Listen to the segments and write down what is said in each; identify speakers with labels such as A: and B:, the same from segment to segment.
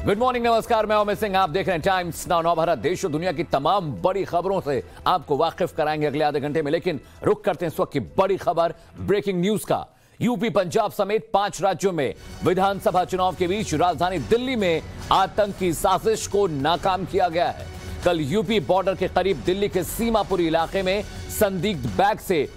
A: Good morning, नमस्कार। मैं अमित सिंह, आप देख रहे हैं टाइम्स नाउ। नौ भारत देश और दुनिया की तमाम बड़ी खबरों से आपको वाकिफ कराएंगे अगले आधे घंटे में, लेकिन रुक करते हैं इस वक्त की बड़ी खबर, ब्रेकिंग न्यूज का। यूपी, पंजाब समेत 5 राज्यों में विधानसभा चुनाव के बीच राजधानी दिल्ली में आतंकी साजिश को नाकाम किया गया है। कल यूपी बॉर्डर के करीब दिल्ली के सीमापुरी इलाके में संदिग्ध बैग से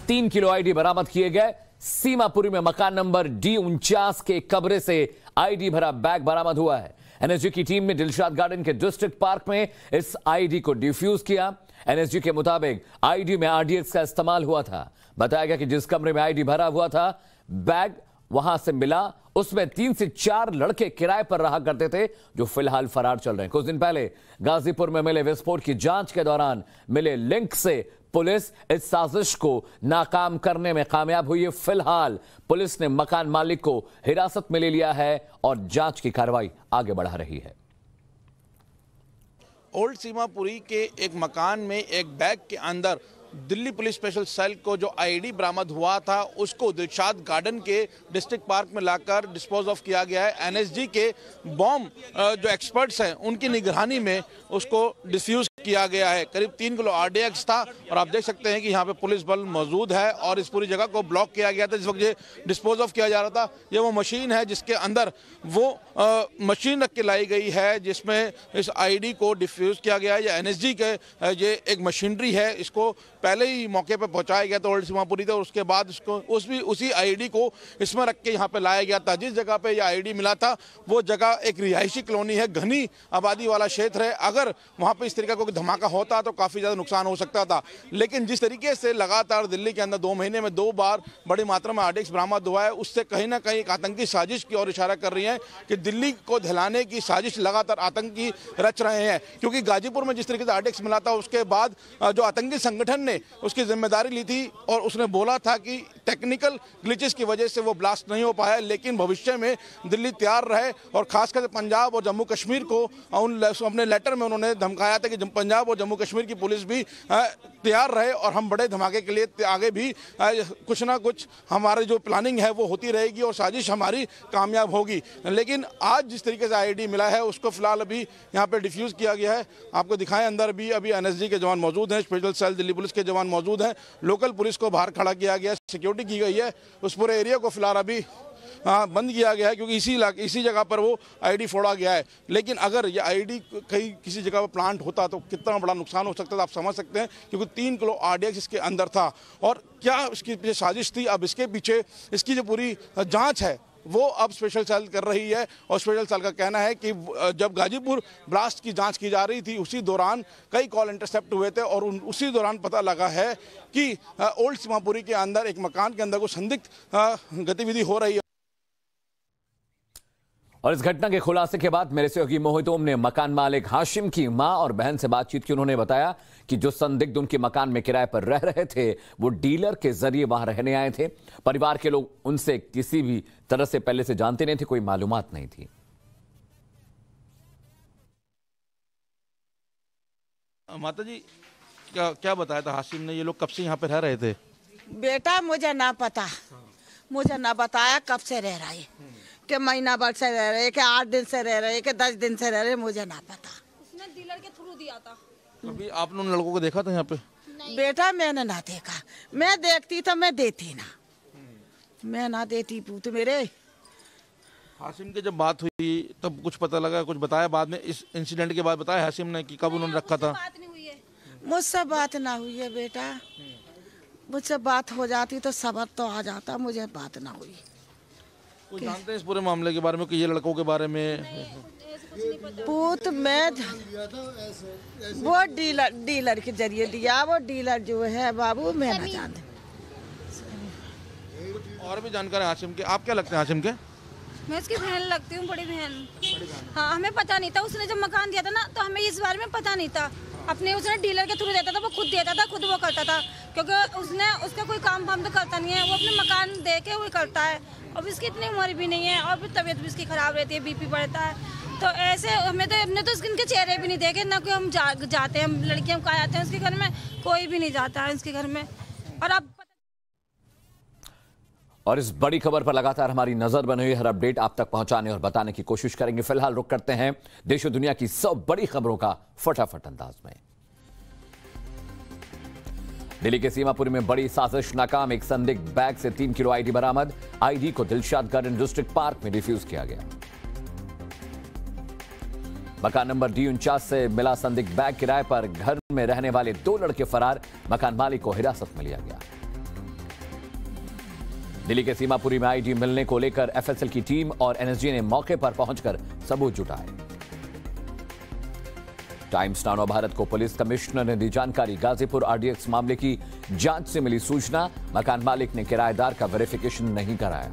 A: 3 किलो आईडी बरामद किए गए। सीमापुरी में मकान नंबर D49 के कब्रे से आईडी भरा बैग बरामद हुआ है। एनएसजी की टीम ने दिलशाद गार्डन के डिस्ट्रिक्ट पार्क में इस आईडी को डिफ्यूज किया। एनएसजी के मुताबिक आईडी में RDX का इस्तेमाल हुआ था। बताया गया कि जिस कमरे में आईडी भरा हुआ था, बैग वहां से मिला, उसमें 3 से 4 लड़के किराए पर रहा करते थे, जो फिलहाल फरार चल रहे हैं। कुछ दिन पहले गाजीपुर में मिले विस्फोट की जांच के दौरान मिले लिंक से पुलिस इस साजिश को नाकाम करने में कामयाब हुई है। फिलहाल पुलिस ने मकान मालिक को हिरासत में ले लिया है और जांच की कार्रवाई आगे बढ़ा रही है।
B: ओल्ड सीमापुरी के एक मकान में एक बैग के अंदर दिल्ली पुलिस स्पेशल सेल को जो आईडी बरामद हुआ था, उसको दिलशाद गार्डन के डिस्ट्रिक्ट पार्क में लाकर डिस्पोज ऑफ किया गया है। एनएसजी के बॉम्ब जो एक्सपर्ट्स हैं, उनकी निगरानी में उसको डिफ्यूज किया गया है। करीब 3 किलो RDX था और आप देख सकते हैं कि यहाँ पे पुलिस बल मौजूद है और इस पूरी जगह को ब्लॉक किया गया था। जिस वक्त ये डिस्पोज ऑफ किया जा रहा था, ये वो मशीन है जिसके अंदर वो मशीन रख के लाई गई है जिसमें इस आईडी को डिफ्यूज किया गया है। ये एनएसजी के ये एक मशीनरी है, इसको पहले ही मौके पे पहुंचाया गया था ओल्ड सीमापुरी थे और उसके बाद उसको उसी आईडी को इसमें रख के यहाँ पे लाया गया था। जिस जगह पे ये आईडी मिला था वो जगह एक रिहायशी कॉलोनी है, घनी आबादी वाला क्षेत्र है। अगर वहाँ पे इस तरीके का कोई धमाका होता तो काफ़ी ज़्यादा नुकसान हो सकता था, लेकिन जिस तरीके से लगातार दिल्ली के अंदर 2 महीने में 2 बार बड़ी मात्रा में RDX बरामद हुआ है, उससे कहीं ना कहीं एक आतंकी साजिश की ओर इशारा कर रही है कि दिल्ली को दहलाने की साजिश लगातार आतंकी रच रहे हैं। क्योंकि गाजीपुर में जिस तरीके से RDX मिला था, उसके बाद जो आतंकी संगठन ने उसकी जिम्मेदारी ली थी और उसने बोला था कि टेक्निकल ग्लिचेस की वजह से वो ब्लास्ट नहीं हो पाया, लेकिन भविष्य में दिल्ली तैयार रहे। और खासकर पंजाब और जम्मू कश्मीर को अपने लेटर में उन्होंने धमकाया था कि पंजाब और जम्मू कश्मीर की पुलिस भी तैयार रहे और हम बड़े धमाके के लिए आगे भी कुछ ना कुछ हमारी जो प्लानिंग है वो होती रहेगी और साजिश हमारी कामयाब होगी। लेकिन आज जिस तरीके से आईडी मिला है, उसको फिलहाल अभी यहाँ पे डिफ्यूज किया गया है। आपको दिखाएं, अंदर भी अभी एनएसजी के जवान मौजूद हैं, स्पेशल सेल दिल्ली पुलिस के जवान मौजूद हैं, लोकल पुलिस को बाहर खड़ा किया गया, सिक्योरिटी की गई है। उस पूरे एरिया को फिलहाल अभी बंद किया गया है क्योंकि इसी जगह पर वो आईडी फोड़ा गया है। लेकिन अगर ये आईडी कहीं किसी जगह पर प्लांट होता तो कितना बड़ा नुकसान हो सकता था, आप समझ सकते हैं। क्योंकि 3 किलो RDX इसके अंदर था और क्या इसकी पीछे साजिश थी, अब इसके पीछे इसकी जो पूरी जांच है वो अब स्पेशल सेल कर रही है। और स्पेशल सेल का कहना है कि जब गाजीपुर ब्लास्ट की जांच की जा रही थी, उसी दौरान कई कॉल इंटरसेप्ट हुए थे और उसी दौरान पता लगा है कि ओल्ड सीमापुरी के अंदर एक मकान के अंदर कोई संदिग्ध गतिविधि हो रही है।
A: और इस घटना के खुलासे के बाद मेरे सहयोगी मोहित ओम ने मकान मालिक हाशिम की मां और बहन से बातचीत की। उन्होंने बताया कि जो संदिग्ध उनके मकान में किराए पर रह रहे थे, वो डीलर के जरिए वहां रहने आए थे। परिवार के लोग उनसे किसी भी तरह से पहले से जानते नहीं थे, कोई मालूमात नहीं थी।
B: माता जी, क्या बताया था हाशिम ने, ये लोग कब से यहाँ पे रह रहे थे?
C: बेटा मुझे ना पता, मुझे ना बताया कब से रह रहा है, कि महीना भर से रह रहे, कि 8 दिन से रह रहे, कि 10 दिन से रह रहे, मुझे ना पता।
D: उसने डीलर के थ्रू दिया था।
B: कभी आपने उन लड़कों को देखा था यहाँ पे?
C: बेटा मैंने ना देखा, मैं देखती तो मैं देती ना, मैं ना देती पूत मेरे।
B: हाशिम की जब बात हुई तब कुछ पता लगा, कुछ बताया बाद में? इस इंसिडेंट के बाद बताया हाशिम ने कि कब उन्होंने रखा था?
D: बात नहीं हुई है,
C: मुझसे बात ना हुई है बेटा, मुझसे बात हो जाती तो सबर तो आ जाता, मुझे बात ना हुई।
B: कुछ जानते हैं इस पूरे मामले के बारे में कि ये लड़कों के बारे में?
C: पूत मैं वो डीलर के जरिए दिया, वो डीलर जो है बाबू मैं ना जानते।
B: और भी जानकारी हाशिम के, आप क्या लगते हैं हाशिम के?
D: मैं उसकी बहन लगती हूँ, बड़ी बहन। हाँ, हमें पता नहीं था, उसने जब मकान दिया था ना तो हमें इस बारे में पता नहीं था। अपने उसने डीलर के थ्रू देता था, वो खुद देता था, खुद वो करता था, क्योंकि उसका कोई काम वाम तो करता नहीं है, वो अपने मकान दे के वो करता है। अब इसकी इतनी उम्र भी नहीं है और फिर तबीयत भी इसकी खराब रहती है, BP बढ़ता है। तो ऐसे हमने तो इनके चेहरे भी नहीं देखे ना, कि हम जाते हैं, हम लड़कियां कहाँ जाते हैं उसके घर में, कोई भी नहीं जाता है उसके घर में। और अब
A: और इस बड़ी खबर पर लगातार हमारी नजर बनी हुई, हर अपडेट आप तक पहुंचाने और बताने की कोशिश करेंगे। फिलहाल रुक करते हैं देश और दुनिया की 100 बड़ी खबरों का फटाफट अंदाज में। दिल्ली के सीमापुर में बड़ी साजिश नाकाम, एक संदिग्ध बैग से 3 किलो आईडी बरामद। आईडी को दिलशाद गार्डन डिस्ट्रिक्ट पार्क में डिफ्यूज किया गया। मकान नंबर D49 से मिला संदिग्ध बैग। किराए पर घर में रहने वाले 2 लड़के फरार, मकान मालिक को हिरासत में लिया गया। दिल्ली के सीमापुरी में आईडी मिलने को लेकर एफएसएल की टीम और एनएसजी ने मौके पर पहुंचकर सबूत जुटाए। टाइम्स नाउ भारत को पुलिस कमिश्नर ने दी जानकारी। गाजीपुर आरडीएक्स मामले की जांच से मिली सूचना, मकान मालिक ने किराएदार का वेरिफिकेशन नहीं कराया।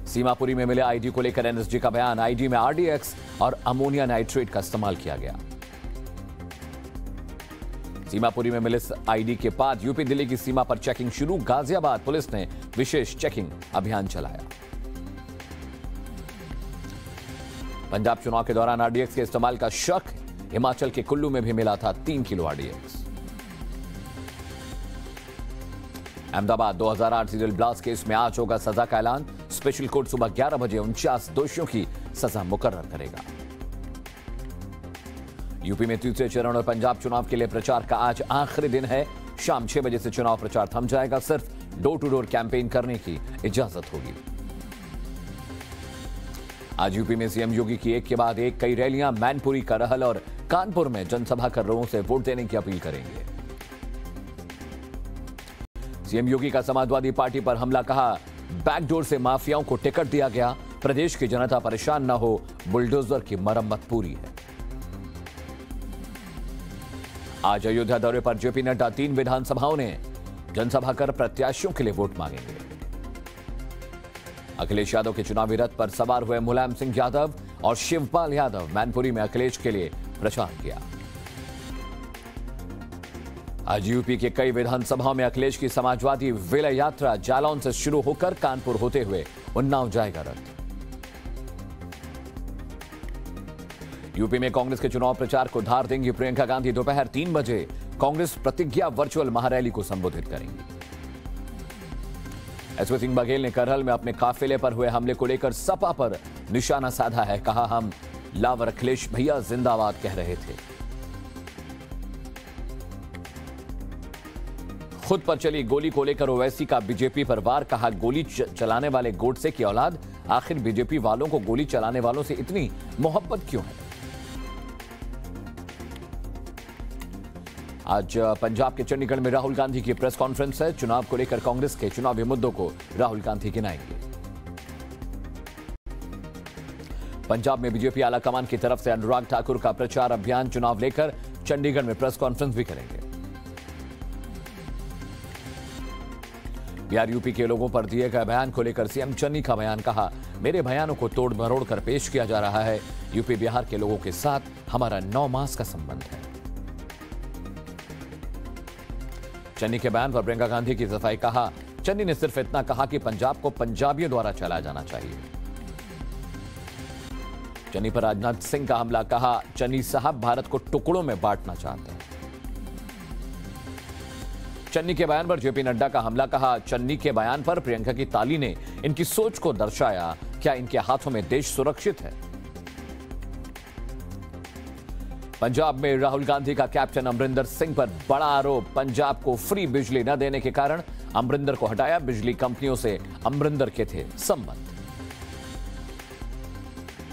A: सीमापुरी में मिले आईडी को लेकर एनएसजी का बयान। आईडी में आरडीएक्स और अमोनिया नाइट्रेट का इस्तेमाल किया गया। सीमापुरी में मिले आईडी के बाद यूपी दिल्ली की सीमा पर चेकिंग शुरू। गाजियाबाद पुलिस ने विशेष चेकिंग अभियान चलाया। पंजाब चुनाव के दौरान आरडीएक्स के इस्तेमाल का शक, हिमाचल के कुल्लू में भी मिला था 3 kilo RDX. Ahmedabad 2008 serial blast case में आज होगा सजा का ऐलान। स्पेशल कोर्ट सुबह 11 बजे 49 दोषियों की सजा मुकर्रर करेगा। यूपी में तीसरे चरण और पंजाब चुनाव के लिए प्रचार का आज आखिरी दिन है। शाम 6 बजे से चुनाव प्रचार थम जाएगा। सिर्फ डोर टू डोर कैंपेन करने की इजाजत होगी। आज यूपी में सीएम योगी की एक के बाद एक कई रैलियां मैनपुरी, करहल और कानपुर में जनसभा कर लोगों से वोट देने की अपील करेंगे। सीएम योगी का समाजवादी पार्टी पर हमला, कहा बैकडोर से माफियाओं को टिकट दिया गया। प्रदेश की जनता परेशान न हो, बुलडोजर की मरम्मत पूरी है। आज अयोध्या दौरे पर जेपी नड्डा 3 विधानसभाओं ने जनसभा कर प्रत्याशियों के लिए वोट मांगेंगे। अखिलेश यादव के चुनावी रथ पर सवार हुए मुलायम सिंह यादव और शिवपाल यादव मैनपुरी में अखिलेश के लिए प्रचार किया। आज यूपी के कई विधानसभाओं में अखिलेश की समाजवादी विलय यात्रा जालौन से शुरू होकर कानपुर होते हुए उन्नाव जाएगा रथ। यूपी में कांग्रेस के चुनाव प्रचार को धार देंगी प्रियंका गांधी। दोपहर 3 बजे कांग्रेस प्रतिज्ञा वर्चुअल महारैली को संबोधित करेंगी। एसपी सिंह बघेल ने करहल में अपने काफिले पर हुए हमले को लेकर सपा पर निशाना साधा है। कहा, हम लावर अखिलेश भैया जिंदाबाद कह रहे थे। खुद पर चली गोली को लेकर ओवैसी का बीजेपी पर वार। कहा, गोली चलाने वाले गोडसे की औलाद। आखिर बीजेपी वालों को गोली चलाने वालों से इतनी मोहब्बत क्यों है? आज पंजाब के चंडीगढ़ में राहुल गांधी की प्रेस कॉन्फ्रेंस है। चुनाव को लेकर कांग्रेस के चुनावी मुद्दों को राहुल गांधी गिनाएंगे। पंजाब में बीजेपी आलाकमान की तरफ से अनुराग ठाकुर का प्रचार अभियान। चुनाव लेकर चंडीगढ़ में प्रेस कॉन्फ्रेंस भी करेंगे। बिहार यूपी के लोगों पर दिए गए बयान को लेकर सीएम चन्नी का बयान। कहा, मेरे बयानों को तोड़ मरोड़ कर पेश किया जा रहा है। यूपी बिहार के लोगों के साथ हमारा 9 मास का संबंध है। चन्नी के बयान पर प्रियंका गांधी की सफाई। कहा, चन्नी ने सिर्फ इतना कहा कि पंजाब को पंजाबियों द्वारा चलाया जाना चाहिए। चन्नी पर राजनाथ सिंह का हमला। कहा, चन्नी साहब भारत को टुकड़ों में बांटना चाहते हैं। चन्नी के बयान पर जेपी नड्डा का हमला। कहा, चन्नी के बयान पर प्रियंका की ताली ने इनकी सोच को दर्शाया। क्या इनके हाथों में देश सुरक्षित है? पंजाब में राहुल गांधी का कैप्टन अमरिंदर सिंह पर बड़ा आरोप। पंजाब को फ्री बिजली न देने के कारण अमरिंदर को हटाया। बिजली कंपनियों से अमरिंदर के थे संबंध।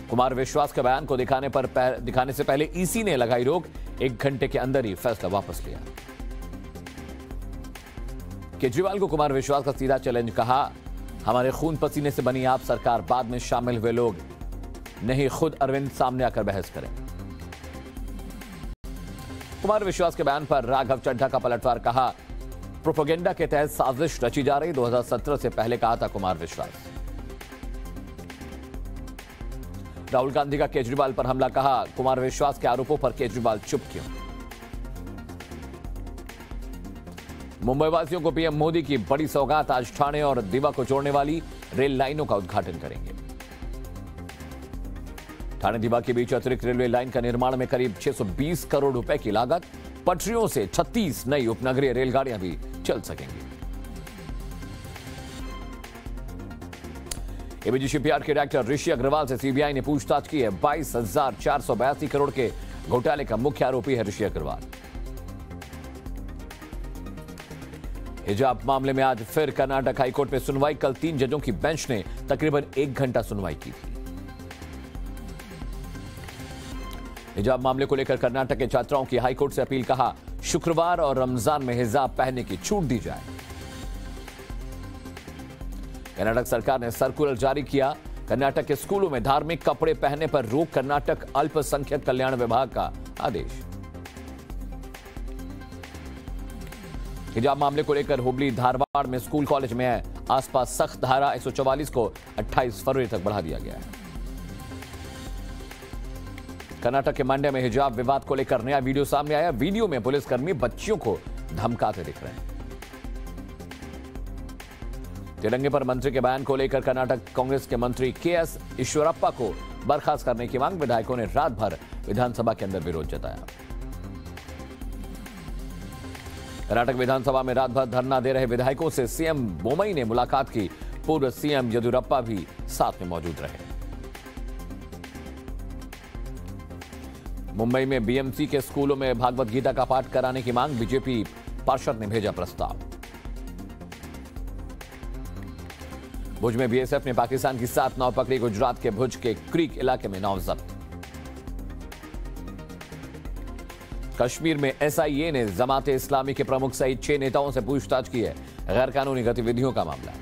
A: कुमार विश्वास के बयान को दिखाने से पहले ईसी ने लगाई रोक। 1 घंटे के अंदर ही फैसला वापस लिया। केजरीवाल को कुमार विश्वास का सीधा चैलेंज। कहा, हमारे खून पसीने से बनी आप सरकार, बाद में शामिल हुए लोग नहीं, खुद अरविंद सामने आकर बहस करें। कुमार विश्वास के बयान पर राघव चड्ढा का पलटवार। कहा, प्रोपेगेंडा के तहत साजिश रची जा रही। 2017 से पहले कहा था कुमार विश्वास। राहुल गांधी का केजरीवाल पर हमला। कहा, कुमार विश्वास के आरोपों पर केजरीवाल चुप क्यों? मुंबई वासियों को पीएम मोदी की बड़ी सौगात। आज ठाणे और दीवा को जोड़ने वाली रेल लाइनों का उद्घाटन करेंगे। ठाणे दीवा के बीच अतिरिक्त रेलवे लाइन का निर्माण में करीब 620 करोड़ रुपए की लागत। पटरियों से 36 नई उपनगरीय रेलगाड़ियां भी चल सकेंगी। एबीजी-शिपयार्ड के डायरेक्टर ऋषि अग्रवाल से सीबीआई ने पूछताछ की है। 22,482 करोड़ के घोटाले का मुख्य आरोपी है ऋषि अग्रवाल। हिजाब मामले में आज फिर कर्नाटक हाईकोर्ट में सुनवाई। कल 3 जजों की बेंच ने तकरीबन 1 घंटा सुनवाई की थी। हिजाब मामले को लेकर कर्नाटक के छात्राओं की हाईकोर्ट से अपील। कहा, शुक्रवार और रमजान में हिजाब पहनने की छूट दी जाए। कर्नाटक सरकार ने सर्कुलर जारी किया। कर्नाटक के स्कूलों में धार्मिक कपड़े पहनने पर रोक। कर्नाटक अल्पसंख्यक कल्याण विभाग का आदेश। हिजाब मामले को लेकर हुबली धारवाड़ में स्कूल कॉलेज में आसपास सख्त धारा 144 को 28 फरवरी तक बढ़ा दिया गया है। कर्नाटक के मंड्या में हिजाब विवाद को लेकर नया वीडियो सामने आया। वीडियो में पुलिसकर्मी बच्चियों को धमकाते दिख रहे हैं। तिरंगे पर मंत्री के बयान को लेकर कर्नाटक कांग्रेस के मंत्री केएस ईश्वरप्पा को बर्खास्त करने की मांग। विधायकों ने रात भर विधानसभा के अंदर विरोध जताया। कर्नाटक विधानसभा में रात भर धरना दे रहे विधायकों से सीएम बोम्मई ने मुलाकात की। पूर्व सीएम येदियुरप्पा भी साथ में मौजूद रहे। मुंबई में बीएमसी के स्कूलों में भागवत गीता का पाठ कराने की मांग। बीजेपी पार्षद ने भेजा प्रस्ताव। भुज में बीएसएफ ने पाकिस्तान की 7 नाव पकड़ी। गुजरात के भुज के क्रीक इलाके में नाव जब्त। कश्मीर में एसआईए ने जमाते इस्लामी के प्रमुख सहित 6 नेताओं से पूछताछ की है। गैर कानूनी गतिविधियों का मामला है।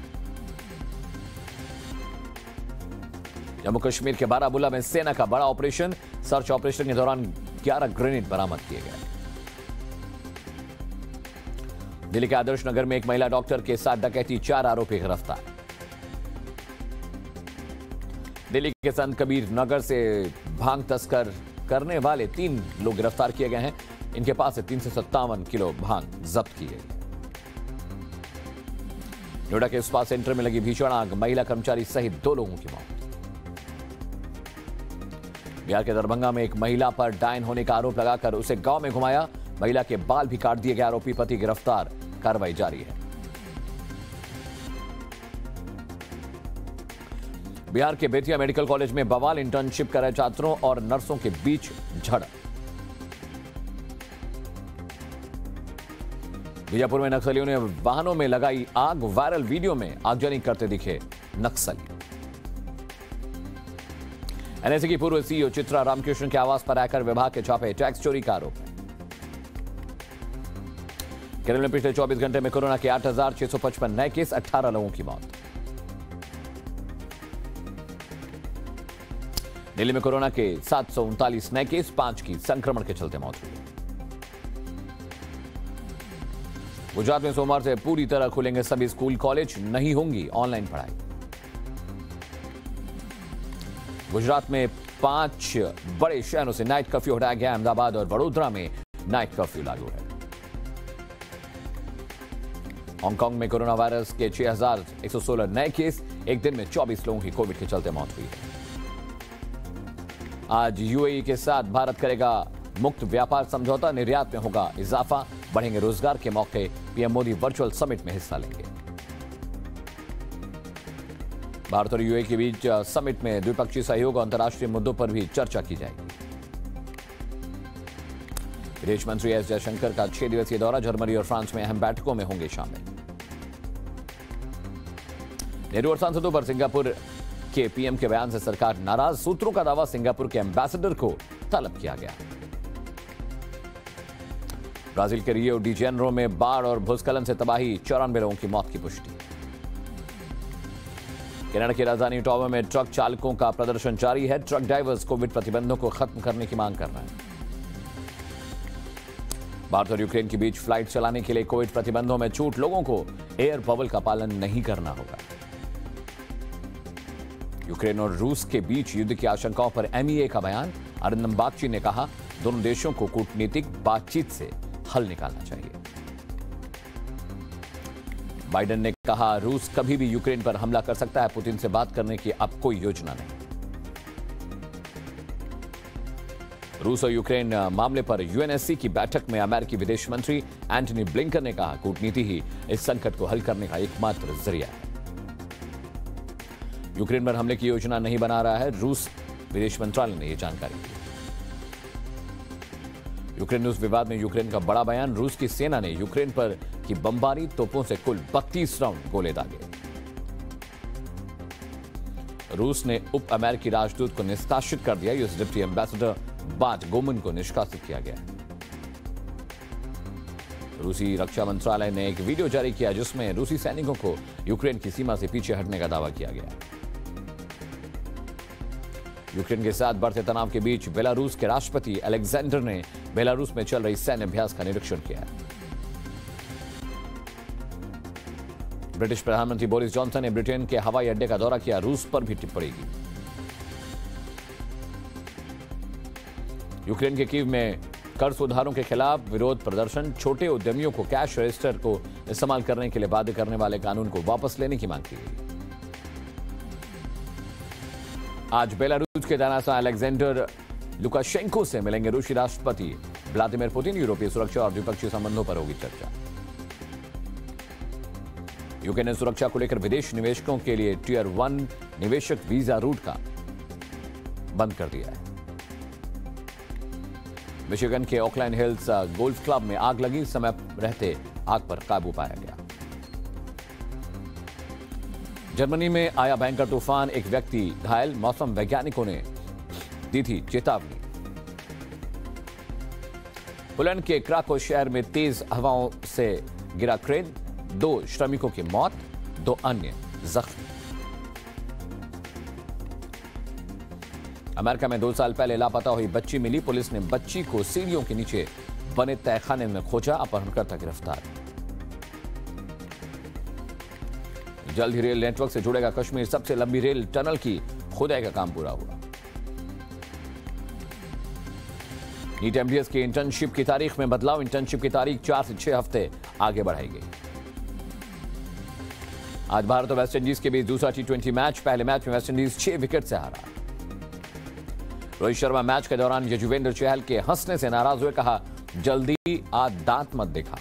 A: जम्मू कश्मीर के बारामूला में सेना का बड़ा ऑपरेशन। सर्च ऑपरेशन के दौरान 11 ग्रेनेड बरामद किए गए। दिल्ली के आदर्श नगर में एक महिला डॉक्टर के साथ डकैती। 4 आरोपी गिरफ्तार। दिल्ली के संत कबीर नगर से भांग तस्कर करने वाले 3 लोग गिरफ्तार किए गए हैं। इनके पास से 357 किलो भांग जब्त की गई। नोएडा के स्पा सेंटर में लगी भीषण आग। महिला कर्मचारी सहित 2 लोगों की मौत। बिहार के दरभंगा में एक महिला पर डायन होने का आरोप लगाकर उसे गांव में घुमाया। महिला के बाल भी काट दिए गए। आरोपी पति गिरफ्तार। कार्रवाई जारी है। बिहार के बेतिया मेडिकल कॉलेज में बवाल। इंटर्नशिप कर रहे छात्रों और नर्सों के बीच झड़प। बीजापुर में नक्सलियों ने वाहनों में लगाई आग। वायरल वीडियो में आगजनी करते दिखे नक्सली। एनआईसी की पूर्व सीईओ चित्रा रामकृष्ण के आवास पर आयकर विभाग के छापे। टैक्स चोरी का आरोप है। केरल में पिछले 24 घंटे में कोरोना के 8,655 नए केस। 18 लोगों की मौत। दिल्ली में कोरोना के 739 नए केस। 5 की संक्रमण के चलते मौत हुई। गुजरात में सोमवार से पूरी तरह खुलेंगे सभी स्कूल कॉलेज। नहीं होंगी ऑनलाइन पढ़ाई। गुजरात में 5 बड़े शहरों से नाइट कर्फ्यू हटाया गया। अहमदाबाद और वडोदरा में नाइट कर्फ्यू लागू है। हांगकांग में कोरोना वायरस के 6,116 नए केस। एक दिन में 24 लोगों की कोविड के चलते मौत हुई है। आज यूएई के साथ भारत करेगा मुक्त व्यापार समझौता। निर्यात में होगा इजाफा। बढ़ेंगे रोजगार के मौके। पीएम मोदी वर्चुअल समिट में हिस्सा लेंगे। भारत और यूएई के बीच समिट में द्विपक्षीय सहयोग और अंतर्राष्ट्रीय मुद्दों पर भी चर्चा की जाएगी। विदेश मंत्री एस जयशंकर का 6 दिवसीय दौरा। जर्मनी और फ्रांस में अहम बैठकों में होंगे शामिल। नेहरू और सांसदों पर सिंगापुर के पीएम के बयान से सरकार नाराज। सूत्रों का दावा, सिंगापुर के एम्बेसडर को तलब किया गया। ब्राजील के रियो डी जेनेरो में बाढ़ और भूस्खलन से तबाही। 94 लोगों की मौत की पुष्टि। कनाडा की राजधानी ओटावा में ट्रक चालकों का प्रदर्शन जारी है। ट्रक ड्राइवर्स कोविड प्रतिबंधों को खत्म करने की मांग कर रहे हैं। भारत और यूक्रेन के बीच फ्लाइट चलाने के लिए कोविड प्रतिबंधों में छूट। लोगों को एयर बबल का पालन नहीं करना होगा। यूक्रेन और रूस के बीच युद्ध की आशंकाओं पर एमईए का बयान। अरिंदम बागची ने कहा, दोनों देशों को कूटनीतिक बातचीत से हल निकालना चाहिए। बाइडेन ने कहा, रूस कभी भी यूक्रेन पर हमला कर सकता है। पुतिन से बात करने की अब कोई योजना नहीं। रूस और यूक्रेन मामले पर यूएनएससी की बैठक में अमेरिकी विदेश मंत्री एंटनी ब्लिंकन ने कहा, कूटनीति ही इस संकट को हल करने का एकमात्र जरिया है। यूक्रेन पर हमले की योजना नहीं बना रहा है, रूस विदेश मंत्रालय ने यह जानकारी दी। यूक्रेन रूस विवाद में यूक्रेन का बड़ा बयान, रूस की सेना ने यूक्रेन पर की बमबारी तोपों से कुल 32 राउंड गोले दागे। रूस ने उप अमेरिकी राजदूत को निष्कासित कर दिया, यूएस डिप्टी एम्बेसडर बाट गोमन को निष्कासित किया गया। रूसी रक्षा मंत्रालय ने एक वीडियो जारी किया जिसमें रूसी सैनिकों को यूक्रेन की सीमा से पीछे हटने का दावा किया गया। यूक्रेन के साथ बढ़ते तनाव के बीच बेलारूस के राष्ट्रपति अलेक्जेंडर ने बेलारूस में चल रही सैन्य अभ्यास का निरीक्षण किया। ब्रिटिश प्रधानमंत्री बोरिस जॉनसन ने ब्रिटेन के हवाई अड्डे का दौरा किया, रूस पर भी टिप्पणी की। यूक्रेन के कीव में कर सुधारों के खिलाफ विरोध प्रदर्शन, छोटे उद्यमियों को कैश रजिस्टर को इस्तेमाल करने के लिए बाध्य करने वाले कानून को वापस लेने की मांग की गई। आज बेलारूस के तानाशाह अलेक्जेंडर लुकाशेंको से मिलेंगे रूसी राष्ट्रपति व्लादिमीर पुतिन। यूरोपीय सुरक्षा और द्विपक्षीय संबंधों पर होगी चर्चा। यूके ने सुरक्षा को लेकर विदेश निवेशकों के लिए टियर 1 निवेशक वीजा रूट का बंद कर दिया है। मिशिगन के ऑकलैंड हिल्स गोल्फ क्लब में आग लगी, समय रहते आग पर काबू पाया गया। जर्मनी में आया भयंकर तूफान, एक व्यक्ति घायल, मौसम वैज्ञानिकों ने दी थी चेतावनी। पोलैंड के क्राको शहर में तेज हवाओं से गिरा क्रेन, 2 श्रमिकों की मौत, 2 अन्य जख्मी। अमेरिका में 2 साल पहले लापता हुई बच्ची मिली, पुलिस ने बच्ची को सीढ़ियों के नीचे बने तहखाने में खोजा, अपहरणकर्ता गिरफ्तार। जल्द ही रेल नेटवर्क से जुड़ेगा कश्मीर, सबसे लंबी रेल टनल की खुदाई का काम पूरा हुआ। नीट एमडीएस की इंटर्नशिप की तारीख में बदलाव, इंटर्नशिप की तारीख 4 से 6 हफ्ते आगे बढ़ाई गई। आज भारत और वेस्टइंडीज के बीच दूसरा T20 मैच, पहले मैच में वेस्टइंडीज 6 विकेट से हारा। रोहित शर्मा मैच के दौरान यजुवेंद्र चहल के हंसने से नाराज हुए, कहा जल्दी आज दांत मत दिखा।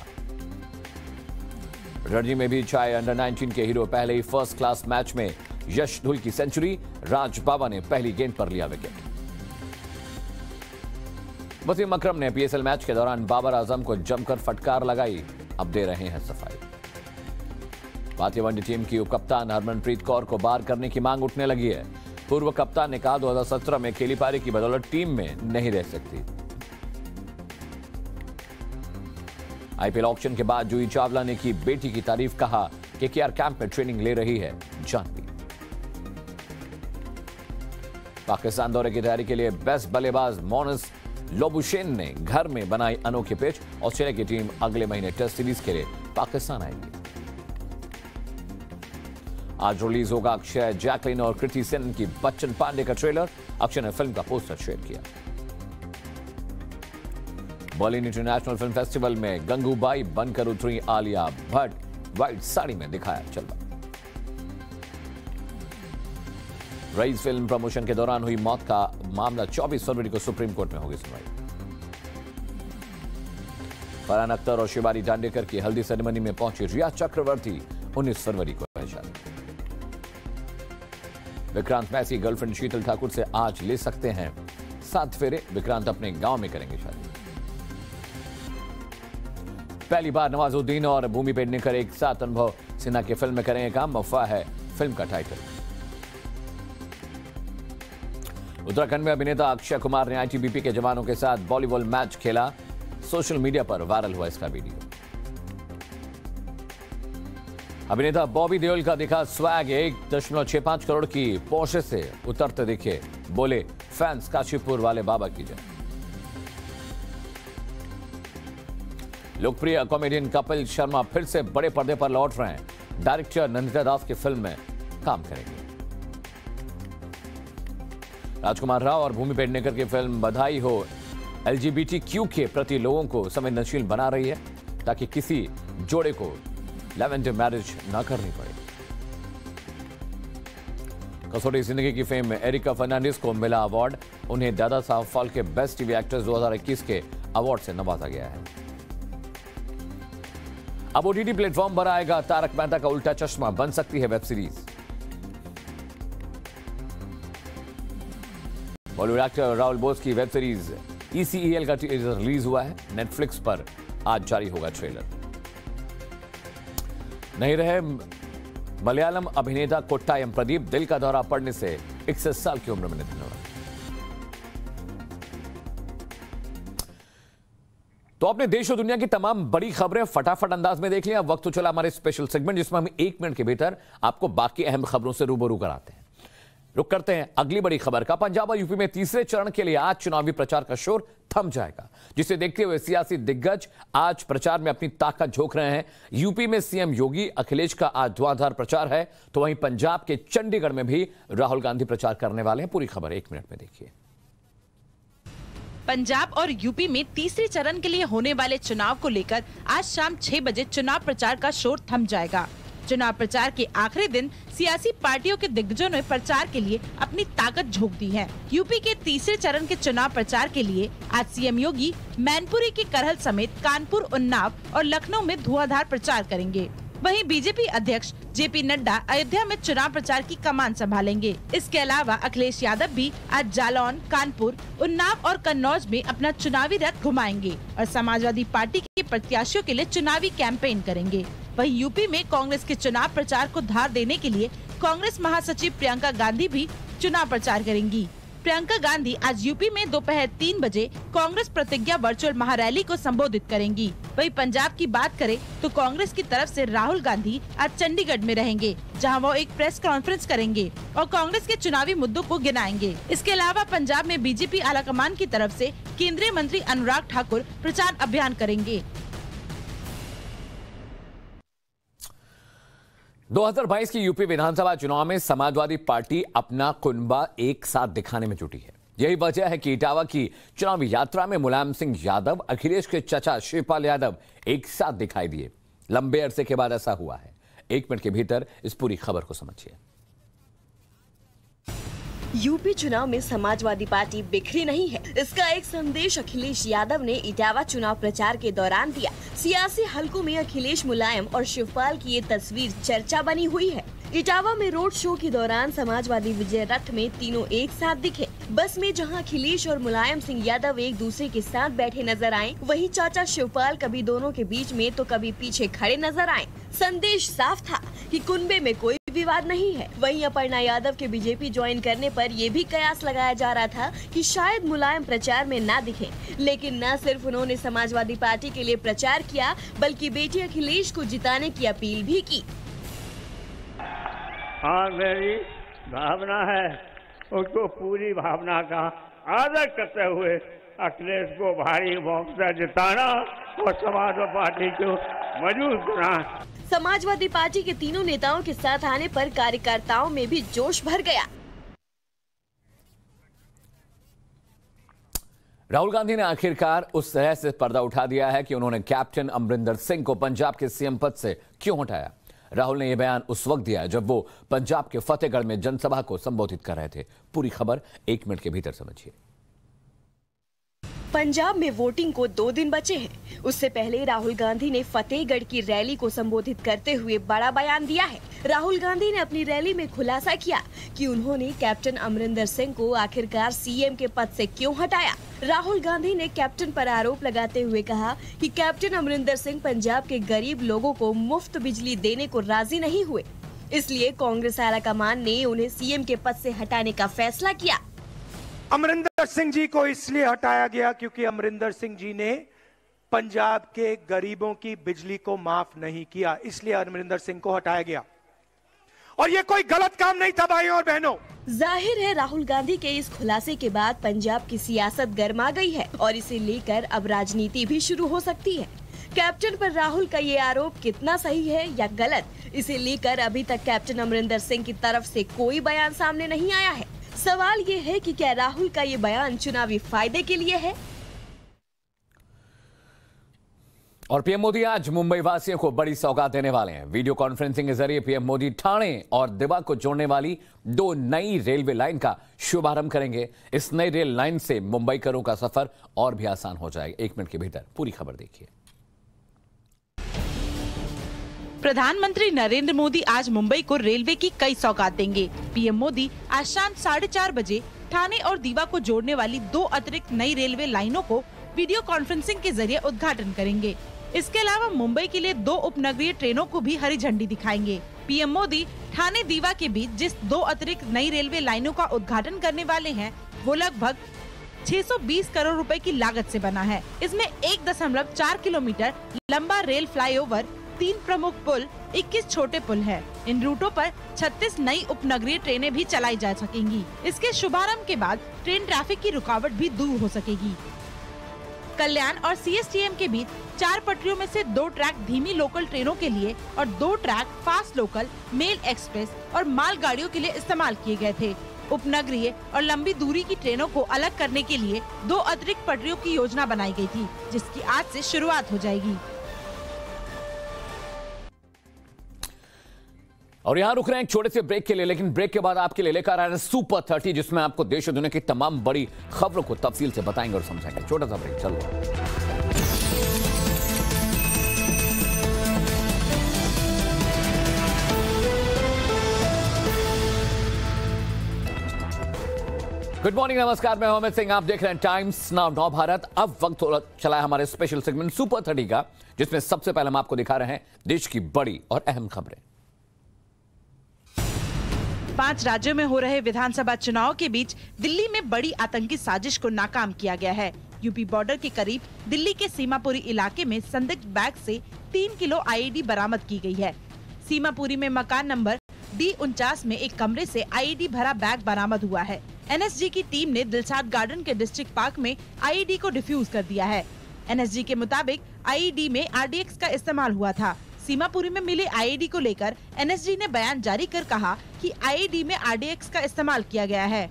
A: रणजी में भी छाए अंडर 19 के हीरो, पहले ही फर्स्ट क्लास मैच में यश धुल की सेंचुरी, राज बाबा ने पहली गेंद पर लिया विकेट। वसीम अकरम ने पीएसएल मैच के दौरान बाबर आजम को जमकर फटकार लगाई, अब दे रहे हैं सफाई। भारतीय वनडे टीम की उप कप्तान हरमनप्रीत कौर को बाहर करने की मांग उठने लगी है। पूर्व कप्तान ने कहा 2017 में खेली पारी की बदौलत टीम में नहीं रह सकती। आईपीएल ऑक्शन के बाद जूही चावला ने की बेटी की तारीफ, कहा केकेआर कैंप में ट्रेनिंग ले रही है जानवी। पाकिस्तान दौरे की तैयारी के लिए बेस्ट बल्लेबाज मोनस लोबुशेन ने घर में बनाई अनोखी पिच। ऑस्ट्रेलिया की टीम अगले महीने टेस्ट सीरीज के लिए पाकिस्तान आएगी। आज रिलीज होगा अक्षय, जैकलिन और कृति सेन की बच्चन पांडे का ट्रेलर। अक्षय ने फिल्म का पोस्टर शेयर किया। बर्लिन इंटरनेशनल फिल्म फेस्टिवल में गंगूबाई बनकर उतरी आलिया भट्ट, व्हाइट साड़ी में दिखाया जलवा। रईस फिल्म प्रमोशन के दौरान हुई मौत का मामला 24 फरवरी को सुप्रीम कोर्ट में होगी सुनवाई। फरहान अख्तर और शिवानी दांडेकर की हल्दी सेरेमनी में पहुंची रिया चक्रवर्ती, 19 फरवरी को है शादी। विक्रांत मैसी गर्लफ्रेंड शीतल ठाकुर से आज ले सकते हैं 7 फेरे, विक्रांत अपने गांव में करेंगे शादी। पहली बार नवाजुद्दीन और भूमि पेडनेकर एक साथ, अनुभव सिन्हा की फिल्म में करेंगे काम, अफवाह है फिल्म का टाइटल। उत्तराखंड में अभिनेता अक्षय कुमार ने आईटीबीपी के जवानों के साथ वॉलीबॉल मैच खेला, सोशल मीडिया पर वायरल हुआ इसका वीडियो। अभिनेता बॉबी देओल का दिखा स्वैग, 1.65 करोड़ की पोर्शे से उतरते दिखे, बोले फैंस काशीपुर वाले बाबा की जय। लोकप्रिय कॉमेडियन कपिल शर्मा फिर से बड़े पर्दे पर लौट रहे हैं, डायरेक्टर नंदिता दास की फिल्म में काम करेंगे। राजकुमार राव और भूमि पेडनेकर की फिल्म बधाई हो LGBTQ के प्रति लोगों को संवेदनशील बना रही है, ताकि किसी जोड़े को लव एंड मैरिज न करनी पड़े। कसौटी जिंदगी की फेम में एरिका फर्नांडिस को मिला अवार्ड, उन्हें Dada Saheb Phalke best TV actress 2021 के अवार्ड से नवाजा गया है। अब OTT प्लेटफॉर्म पर आएगा तारक मेहता का उल्टा चश्मा, बन सकती है web series. Bollywood actor Rahul Bose की वेब सीरीज ECEL का टीजर रिलीज हुआ है। नेटफ्लिक्स पर आज जारी होगा ट्रेलर। नहीं रहे मलयालम अभिनेता कोट्टायम प्रदीप, दिल का दौरा पड़ने से 61 साल की उम्र में निधन हुआ। तो आपने देश और दुनिया की तमाम बड़ी खबरें फटाफट अंदाज में देख लिया। वक्त तो चला हमारे स्पेशल सेगमेंट जिसमें हम 1 मिनट के भीतर आपको बाकी अहम खबरों से रूबरू कराते हैं। रुक करते हैं अगली बड़ी खबर का। पंजाब और यूपी में तीसरे चरण के लिए आज चुनावी प्रचार का शोर थम जाएगा, जिसे देखते हुए सियासी दिग्गज आज प्रचार में अपनी ताकत झोंक रहे हैं। यूपी में सीएम योगी अखिलेश का आज धुआंधार प्रचार है, तो वहीं पंजाब के चंडीगढ़ में भी राहुल गांधी प्रचार करने वाले हैं। पूरी खबर 1 मिनट में देखिए।
E: पंजाब और यूपी में तीसरे चरण के लिए होने वाले चुनाव को लेकर आज शाम 6 बजे चुनाव प्रचार का शोर थम जाएगा। चुनाव प्रचार के आखिरी दिन सियासी पार्टियों के दिग्गजों ने प्रचार के लिए अपनी ताकत झोंक दी है। यूपी के तीसरे चरण के चुनाव प्रचार के लिए आज सीएम योगी मैनपुरी के करहल समेत कानपुर, उन्नाव और लखनऊ में धुआंधार प्रचार करेंगे। वहीं बीजेपी अध्यक्ष जेपी नड्डा अयोध्या में चुनाव प्रचार की कमान संभालेंगे। इसके अलावा अखिलेश यादव भी आज जालौन, कानपुर, उन्नाव और कन्नौज में अपना चुनावी रथ घुमाएंगे और समाजवादी पार्टी के प्रत्याशियों के लिए चुनावी कैंपेन करेंगे। वहीं यूपी में कांग्रेस के चुनाव प्रचार को धार देने के लिए कांग्रेस महासचिव प्रियंका गांधी भी चुनाव प्रचार करेंगी। प्रियंका गांधी आज यूपी में दोपहर 3 बजे कांग्रेस प्रतिज्ञा वर्चुअल महारैली को संबोधित करेंगी। वहीं पंजाब की बात करें तो कांग्रेस की तरफ से राहुल गांधी आज चंडीगढ़ में रहेंगे, जहां वो एक प्रेस कॉन्फ्रेंस करेंगे और कांग्रेस के चुनावी मुद्दों को गिनाएंगे। इसके अलावा पंजाब में बीजेपी आलाकमान की तरफ से केंद्रीय मंत्री अनुराग ठाकुर प्रचार अभियान करेंगे।
A: 2022 की यूपी विधानसभा चुनाव में समाजवादी पार्टी अपना कुनबा एक साथ दिखाने में जुटी है। यही वजह है कि इटावा की चुनावी यात्रा में मुलायम सिंह यादव, अखिलेश के चचा शिवपाल यादव एक साथ दिखाई दिए। लंबे अरसे के बाद ऐसा हुआ है। 1 मिनट के भीतर इस पूरी खबर को समझिए।
F: यूपी चुनाव में समाजवादी पार्टी बिखरी नहीं है, इसका एक संदेश अखिलेश यादव ने इटावा चुनाव प्रचार के दौरान दिया। सियासी हलकों में अखिलेश, मुलायम और शिवपाल की ये तस्वीर चर्चा बनी हुई है। इटावा में रोड शो के दौरान समाजवादी विजय रथ में तीनों एक साथ दिखे। बस में जहां अखिलेश और मुलायम सिंह यादव एक दूसरे के साथ बैठे नजर आए, वहीं चाचा शिवपाल कभी दोनों के बीच में तो कभी पीछे खड़े नजर आए। संदेश साफ था कि कुनबे में कोई विवाद नहीं है। वहीं अपर्णा यादव के बीजेपी ज्वाइन करने पर यह भी कयास लगाया जा रहा था कि शायद मुलायम प्रचार में ना दिखे, लेकिन न सिर्फ उन्होंने समाजवादी पार्टी के लिए प्रचार किया, बल्कि बेटे अखिलेश को जिताने की अपील भी की।
G: हाँ, मेरी भावना है, उसको पूरी भावना का आदर करते हुए अखिलेश को भारी वोट से जिताना और समाजवादी पार्टी को मजबूत करना।
F: समाजवादी पार्टी के तीनों नेताओं के साथ आने पर कार्यकर्ताओं में भी जोश भर गया।
A: राहुल गांधी ने आखिरकार उस तरह से पर्दा उठा दिया है कि उन्होंने कैप्टन अमरिंदर सिंह को पंजाब के सीएम पद से क्यों हटाया। राहुल ने यह बयान उस वक्त दिया जब वो पंजाब के फतेहगढ़ में जनसभा को संबोधित कर रहे थे। पूरी खबर 1 मिनट के भीतर समझिए।
F: पंजाब में वोटिंग को 2 दिन बचे हैं। उससे पहले राहुल गांधी ने फतेहगढ़ की रैली को संबोधित करते हुए बड़ा बयान दिया है। राहुल गांधी ने अपनी रैली में खुलासा किया कि उन्होंने कैप्टन अमरिंदर सिंह को आखिरकार सीएम के पद से क्यों हटाया। राहुल गांधी ने कैप्टन पर आरोप लगाते हुए कहा कि कैप्टन अमरिंदर सिंह पंजाब के गरीब लोगों को मुफ्त बिजली देने को राजी नहीं हुए, इसलिए कांग्रेस आलाकमान ने उन्हें सीएम के पद से हटाने का फैसला किया।
H: अमरिंदर सिंह जी को इसलिए हटाया गया क्योंकि अमरिंदर सिंह जी ने पंजाब के गरीबों की बिजली को माफ नहीं किया, इसलिए अमरिंदर सिंह को हटाया गया। और ये कोई गलत काम नहीं था भाइयों और बहनों।
F: जाहिर है राहुल गांधी के इस खुलासे के बाद पंजाब की सियासत गर्मा गई है और इसे लेकर अब राजनीति भी शुरू हो सकती है। कैप्टन पर राहुल का ये आरोप कितना सही है या गलत, इसे लेकर अभी तक कैप्टन अमरिंदर सिंह की तरफ से कोई बयान सामने नहीं आया है। सवाल ये है कि क्या राहुल का ये बयान चुनावी फायदे के लिए है।
A: और पीएम मोदी आज मुंबई वासियों को बड़ी सौगात देने वाले हैं। वीडियो कॉन्फ्रेंसिंग के जरिए पीएम मोदी ठाणे और दिवा को जोड़ने वाली 2 नई रेलवे लाइन का शुभारंभ करेंगे। इस नई रेल लाइन से मुंबईकरों का सफर और भी आसान हो जाएगा। 1 मिनट के भीतर पूरी खबर देखिए।
E: प्रधानमंत्री नरेंद्र मोदी आज मुंबई को रेलवे की कई सौगात देंगे। पीएम मोदी आज शाम 4:30 बजे ठाणे और दीवा को जोड़ने वाली 2 अतिरिक्त नई रेलवे लाइनों को वीडियो कॉन्फ्रेंसिंग के जरिए उद्घाटन करेंगे। इसके अलावा मुंबई के लिए 2 उपनगरीय ट्रेनों को भी हरी झंडी दिखाएंगे। पीएम मोदी ठाणे दीवा के बीच जिस 2 अतिरिक्त नई रेलवे लाइनों का उद्घाटन करने वाले हैं, वो लगभग 620 करोड़ रुपए की लागत से बना है। इसमें 1.4 किलोमीटर लंबा रेल फ्लाईओवर, 3 प्रमुख पुल, 21 छोटे पुल है। इन रूटों पर 36 नई उपनगरीय ट्रेनें भी चलाई जा सकेंगी। इसके शुभारंभ के बाद ट्रेन ट्रैफिक की रुकावट भी दूर हो सकेगी। कल्याण और सीएसटीएम के बीच 4 पटरियों में से 2 ट्रैक धीमी लोकल ट्रेनों के लिए और 2 track fast local, mail express और माल गाड़ियों के लिए इस्तेमाल किए गए थे। उपनगरीय और लंबी दूरी की ट्रेनों को अलग करने के लिए 2 अतिरिक्त पटरियों की योजना बनाई गई थी, जिसकी आज से शुरुआत हो जाएगी।
A: और यहां रुक रहे हैं एक छोटे से ब्रेक के लिए, लेकिन ब्रेक के बाद आपके लिए लेकर आ रहे हैं सुपर 30, जिसमें आपको देश और दुनिया की तमाम बड़ी खबरों को तफसील से बताएंगे और समझाएंगे। छोटा सा ब्रेक, चलो। गुड मॉर्निंग, नमस्कार, मैं अमित सिंह, आप देख रहे हैं टाइम्स नाउ नव भारत। अब वक्त थोड़ा चला है हमारे स्पेशल सेगमेंट सुपर 30 का, जिसमें सबसे पहले हम आपको दिखा रहे हैं देश की बड़ी और अहम खबरें।
E: 5 राज्यों में हो रहे विधानसभा चुनाव के बीच दिल्ली में बड़ी आतंकी साजिश को नाकाम किया गया है। यूपी बॉर्डर के करीब दिल्ली के सीमापुरी इलाके में संदिग्ध बैग से 3 किलो आईईडी बरामद की गई है। सीमापुरी में मकान नंबर D49 में एक कमरे से आईईडी भरा बैग बरामद हुआ है। एनएसजी की टीम ने दिलशाद गार्डन के डिस्ट्रिक्ट पार्क में आईईडी को डिफ्यूज कर दिया है। एनएसजी के मुताबिक आईईडी में आरडीएक्स का इस्तेमाल हुआ था। सीमापुरी में मिले आईईडी को लेकर एनएसजी ने बयान जारी कर कहा कि आईईडी में आरडीएक्स का इस्तेमाल किया गया है।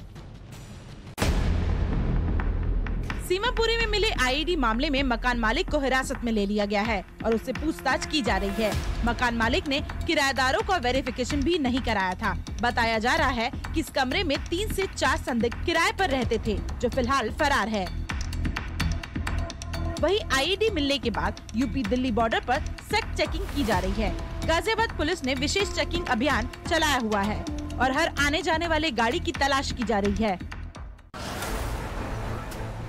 E: सीमापुरी में मिले आईईडी मामले में मकान मालिक को हिरासत में ले लिया गया है और उससे पूछताछ की जा रही है। मकान मालिक ने किराएदारों का वेरिफिकेशन भी नहीं कराया था। बताया जा रहा है कि इस कमरे में 3 से 4 संदिग्ध किराए पर रहते थे, जो फिलहाल फरार है। वहीं आईईडी मिलने के बाद यूपी दिल्ली बॉर्डर पर सख्त चेकिंग की जा रही है। गाजियाबाद पुलिस ने विशेष चेकिंग अभियान चलाया हुआ है और हर आने जाने वाले गाड़ी की तलाश की जा रही है।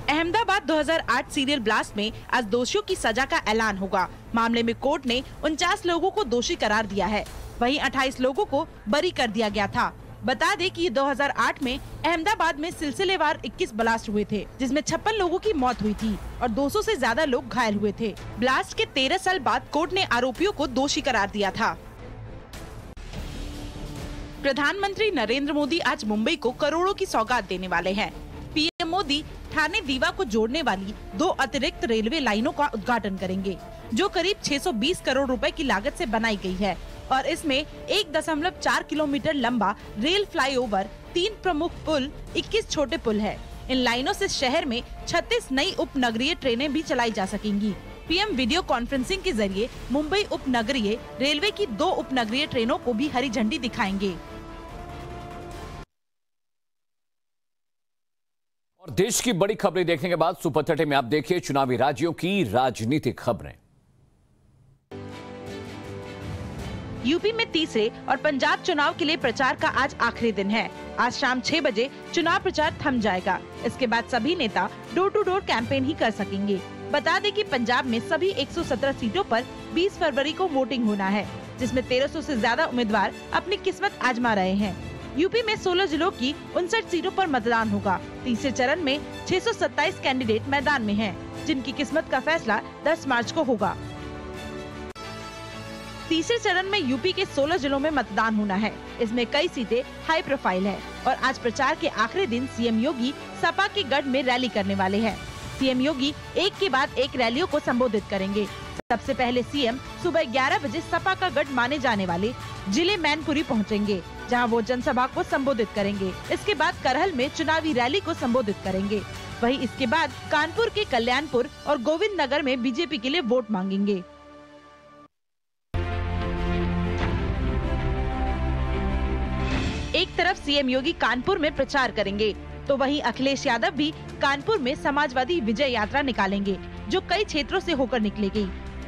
E: अहमदाबाद 2008 सीरियल ब्लास्ट में आज दोषियों की सजा का ऐलान होगा। मामले में कोर्ट ने 49 लोगों को दोषी करार दिया है। वहीं 28 लोगों को बरी कर दिया गया था। बता दें कि 2008 में अहमदाबाद में सिलसिलेवार 21 ब्लास्ट हुए थे, जिसमें 56 लोगों की मौत हुई थी और 200 से ज्यादा लोग घायल हुए थे। ब्लास्ट के 13 साल बाद कोर्ट ने आरोपियों को दोषी करार दिया था। प्रधानमंत्री नरेंद्र मोदी आज मुंबई को करोड़ों की सौगात देने वाले हैं। पीएम मोदी ठाणे दीवा को जोड़ने वाली 2 अतिरिक्त रेलवे लाइनों का उद्घाटन करेंगे, जो करीब 620 करोड़ रुपए की लागत से बनाई गई है और इसमें 1.4 किलोमीटर लंबा रेल फ्लाईओवर, 3 प्रमुख पुल, 21 छोटे पुल है। इन लाइनों से शहर में 36 नई उपनगरीय ट्रेनें भी चलाई जा सकेंगी। पीएम वीडियो कॉन्फ्रेंसिंग के जरिए मुंबई उपनगरीय रेलवे की 2 उपनगरीय ट्रेनों को भी हरी झंडी दिखाएंगे।
A: और देश की बड़ी खबरें देखने के बाद सुपर 30 में आप देखिए चुनावी राज्यों की राजनीतिक खबरें।
E: यूपी में तीसरे और पंजाब चुनाव के लिए प्रचार का आज आखिरी दिन है। आज शाम 6 बजे चुनाव प्रचार थम जाएगा। इसके बाद सभी नेता डोर टू डोर कैंपेन ही कर सकेंगे। बता दें कि पंजाब में सभी 117 सीटों पर 20 फरवरी को वोटिंग होना है, जिसमें 1300 से ज्यादा उम्मीदवार अपनी किस्मत आजमा रहे हैं। यूपी में 16 जिलों की 59 सीटों पर मतदान होगा। तीसरे चरण में 627 कैंडिडेट मैदान में हैं, जिनकी किस्मत का फैसला 10 मार्च को होगा। तीसरे चरण में यूपी के 16 जिलों में मतदान होना है। इसमें कई सीटें हाई प्रोफाइल है और आज प्रचार के आखिरी दिन सीएम योगी सपा के गढ़ में रैली करने वाले हैं। सीएम योगी एक के बाद एक रैलियों को संबोधित करेंगे। सबसे पहले सीएम सुबह 11 बजे सपा का गढ़ माने जाने वाले जिले मैनपुरी पहुंचेंगे, जहां वो जनसभा को संबोधित करेंगे। इसके बाद करहल में चुनावी रैली को संबोधित करेंगे। वहीं इसके बाद कानपुर के कल्याणपुर और गोविंद नगर में बीजेपी के लिए वोट मांगेंगे। एक तरफ सीएम योगी कानपुर में प्रचार करेंगे, तो वहीं अखिलेश यादव भी कानपुर में समाजवादी विजय यात्रा निकालेंगे, जो कई क्षेत्रों से होकर निकलेगी।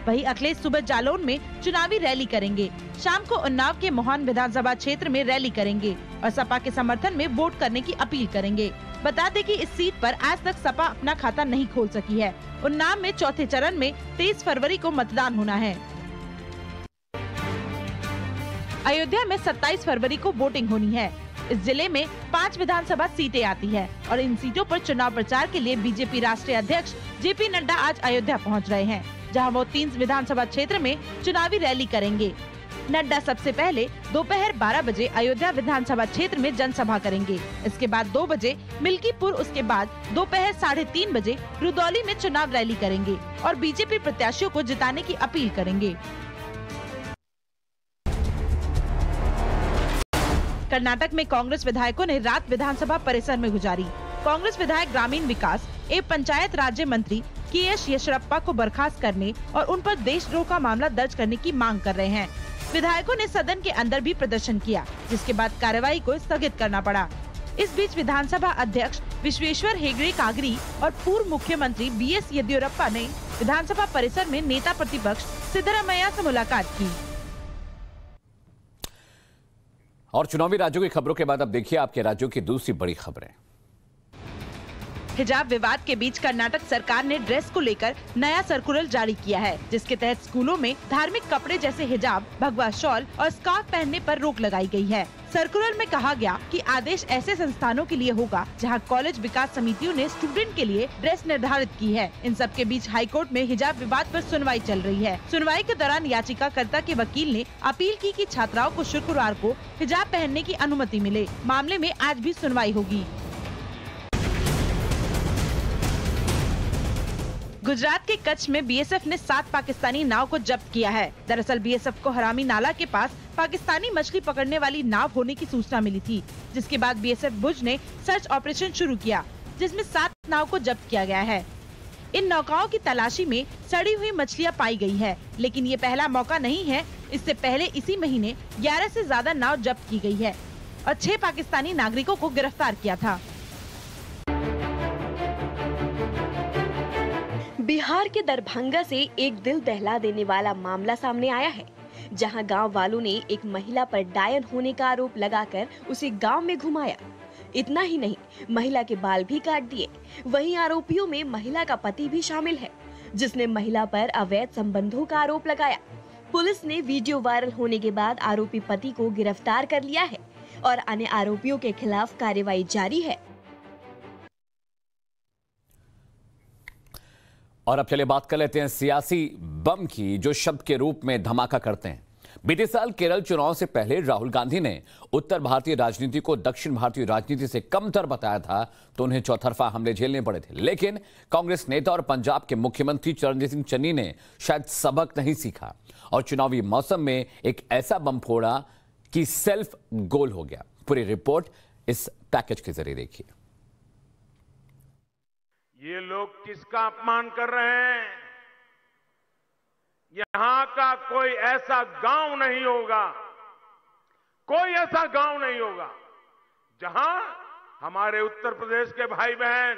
E: वहीं अखिलेश सुबह जालौन में चुनावी रैली करेंगे। शाम को उन्नाव के मोहन विधानसभा क्षेत्र में रैली करेंगे और सपा के समर्थन में वोट करने की अपील करेंगे। बता दें कि इस सीट पर आज तक सपा अपना खाता नहीं खोल सकी है। उन्नाव में चौथे चरण में 23 फरवरी को मतदान होना है। अयोध्या में 27 फरवरी को वोटिंग होनी है। इस जिले में 5 विधानसभा सीटें आती है और इन सीटों पर चुनाव प्रचार के लिए बीजेपी राष्ट्रीय अध्यक्ष जेपी नड्डा आज अयोध्या पहुंच रहे हैं, जहां वो 3 विधानसभा क्षेत्र में चुनावी रैली करेंगे। नड्डा सबसे पहले दोपहर 12 बजे अयोध्या विधानसभा क्षेत्र में जनसभा करेंगे। इसके बाद 2 बजे मिल्कीपुर, उसके बाद दोपहर 3:30 बजे रुदौली में चुनाव रैली करेंगे और बीजेपी प्रत्याशियों को जिताने की अपील करेंगे। कर्नाटक में कांग्रेस विधायकों ने रात विधानसभा परिसर में गुजारी। कांग्रेस विधायक ग्रामीण विकास एवं पंचायत राज्य मंत्री के.एस. येशरप्पा को बर्खास्त करने और उन पर देशद्रोह का मामला दर्ज करने की मांग कर रहे हैं। विधायकों ने सदन के अंदर भी प्रदर्शन किया, जिसके बाद कार्रवाई को स्थगित करना पड़ा। इस बीच विधानसभा अध्यक्ष विश्वेश्वर हेगड़े कागरी और पूर्व मुख्यमंत्री बी.एस. येदियुरप्पा ने विधानसभा परिसर में नेता प्रतिपक्ष सिद्धरामैया से मुलाकात की।
A: और चुनावी राज्यों की खबरों के बाद अब देखिए आपके राज्यों की दूसरी बड़ी खबरें।
E: हिजाब विवाद के बीच कर्नाटक सरकार ने ड्रेस को लेकर नया सर्कुलर जारी किया है, जिसके तहत स्कूलों में धार्मिक कपड़े जैसे हिजाब, भगवा शॉल और स्कार्फ पहनने पर रोक लगाई गई है। सर्कुलर में कहा गया कि आदेश ऐसे संस्थानों के लिए होगा जहां कॉलेज विकास समितियों ने स्टूडेंट के लिए ड्रेस निर्धारित की है। इन सब के बीच हाईकोर्ट में हिजाब विवाद पर सुनवाई चल रही है। सुनवाई के दौरान याचिकाकर्ता के वकील ने अपील की कि छात्राओं को शुक्रवार को हिजाब पहनने की अनुमति मिले। मामले में आज भी सुनवाई होगी। गुजरात के कच्छ में बीएसएफ ने 7 पाकिस्तानी नाव को जब्त किया है। दरअसल बीएसएफ को हरामी नाला के पास पाकिस्तानी मछली पकड़ने वाली नाव होने की सूचना मिली थी, जिसके बाद बीएसएफ भुज ने सर्च ऑपरेशन शुरू किया, जिसमें 7 नाव को जब्त किया गया है। इन नौकाओं की तलाशी में सड़ी हुई मछलियां पाई गई है, लेकिन ये पहला मौका नहीं है। इससे पहले इसी महीने 11 से ज्यादा नाव जब्त की गई है और 6 पाकिस्तानी नागरिकों को गिरफ्तार किया था।
F: बिहार के दरभंगा से एक दिल दहला देने वाला मामला सामने आया है, जहां गांव वालों ने एक महिला पर डायन होने का आरोप लगाकर उसे गांव में घुमाया। इतना ही नहीं, महिला के बाल भी काट दिए। वहीं आरोपियों में महिला का पति भी शामिल है, जिसने महिला पर अवैध संबंधों का आरोप लगाया। पुलिस ने वीडियो वायरल होने के बाद आरोपी पति को गिरफ्तार कर लिया है और अन्य आरोपियों के खिलाफ कार्रवाई जारी है।
A: और अब चलिए बात कर लेते हैं सियासी बम की, जो शब्द के रूप में धमाका करते हैं। बीते साल केरल चुनाव से पहले राहुल गांधी ने उत्तर भारतीय राजनीति को दक्षिण भारतीय राजनीति से कमतर बताया था, तो उन्हें चौतरफा हमले झेलने पड़े थे। लेकिन कांग्रेस नेता और पंजाब के मुख्यमंत्री चरणजीत सिंह चन्नी ने शायद सबक नहीं सीखा और चुनावी मौसम में एक ऐसा बम फोड़ा कि सेल्फ गोल हो गया। पूरी रिपोर्ट इस पैकेज के जरिए देखिए।
G: ये लोग किसका अपमान कर रहे हैं? यहां का कोई ऐसा गांव नहीं होगा, कोई ऐसा गांव नहीं होगा जहां हमारे उत्तर प्रदेश के भाई बहन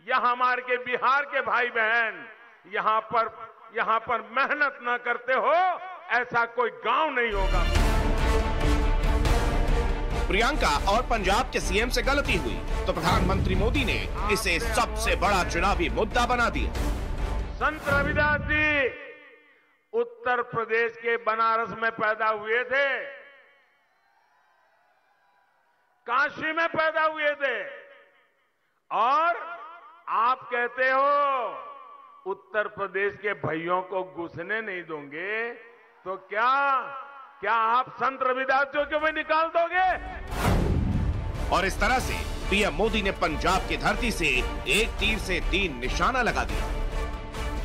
G: या हमारे के बिहार के भाई बहन यहां पर मेहनत न करते हो, ऐसा कोई गांव नहीं होगा।
I: प्रियंका और पंजाब के सीएम से गलती हुई तो प्रधानमंत्री मोदी ने इसे सबसे बड़ा चुनावी मुद्दा बना दिया।
G: संत रविदास जी उत्तर प्रदेश के बनारस में पैदा हुए थे, काशी में पैदा हुए थे, और आप कहते हो उत्तर प्रदेश के भाइयों को घुसने नहीं दोगे, तो क्या आप संत रविदास जी को भी निकाल दोगे?
I: और इस तरह से पीएम मोदी ने पंजाब की धरती से एक तीर से 3 निशाना लगा दिया।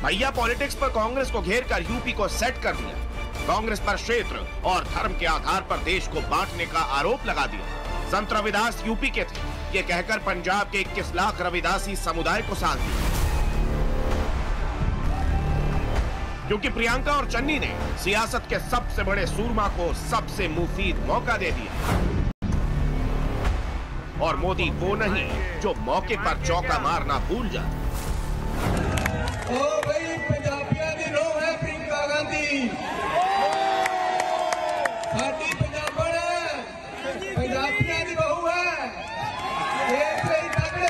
I: भैया पॉलिटिक्स पर कांग्रेस को घेर कर यूपी को सेट कर दिया। कांग्रेस पर क्षेत्र और धर्म के आधार पर देश को बांटने का आरोप लगा दिया। संत रविदास यूपी के थे, ये कहकर पंजाब के 21 लाख रविदासी समुदाय को साथ दिया। क्योंकि प्रियंका और चन्नी ने सियासत के सबसे बड़े सूरमा को सबसे मुफीद मौका दे दिया। और मोदी वो नहीं जो मौके पर चौका मारना भूल जाए।
J: ओ भाई पंजाबियों की रोह है प्रियंका गांधी, साडी पंजाबण है, पंजाबियों की बहू है, ये सही तगड़े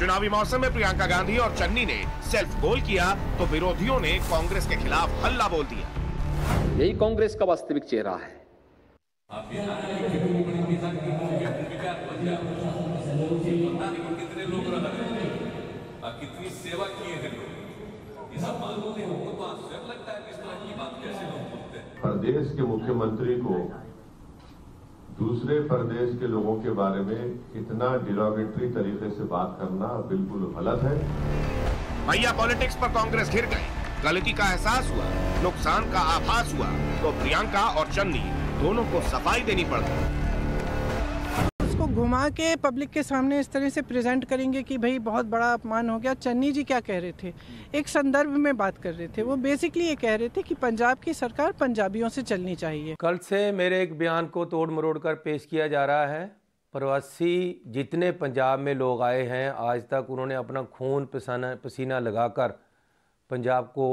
I: चुनावी मौसम में प्रियंका गांधी और चन्नी ने सेल्फ गोल किया तो विरोधियों ने कांग्रेस के खिलाफ हल्ला बोल दिया।
K: यही कांग्रेस का वास्तविक चेहरा है।
L: कितने लोग कितनी सेवा किए हैं लोग, ये सब मालूम नहीं, हमको तो आश्चर्य लगता है कि इस तरह की बात कैसे लोग बोलते हैं।
M: प्रदेश के मुख्यमंत्री को दूसरे प्रदेश के लोगों के बारे में इतना डिरोगेटरी तरीके से बात करना बिल्कुल गलत है।
I: भैया पॉलिटिक्स पर कांग्रेस घिर गई, गलती का एहसास हुआ, नुकसान का आभास हुआ तो प्रियंका और चन्नी दोनों को सफाई देनी पड़ गई।
N: उसको घुमा के पब्लिक के सामने इस तरह से प्रेजेंट करेंगे कि भाई बहुत बड़ा अपमान हो गया। चन्नी जी क्या कह रहे थे, एक संदर्भ में बात कर रहे थे। वो बेसिकली ये कह रहे थे कि पंजाब की सरकार पंजाबियों से चलनी चाहिए।
O: कल से मेरे एक बयान को तोड़ मरोड़ कर पेश किया जा रहा है। प्रवासी जितने पंजाब में लोग आए हैं, आज तक उन्होंने अपना खून पसीना लगाकर पंजाब को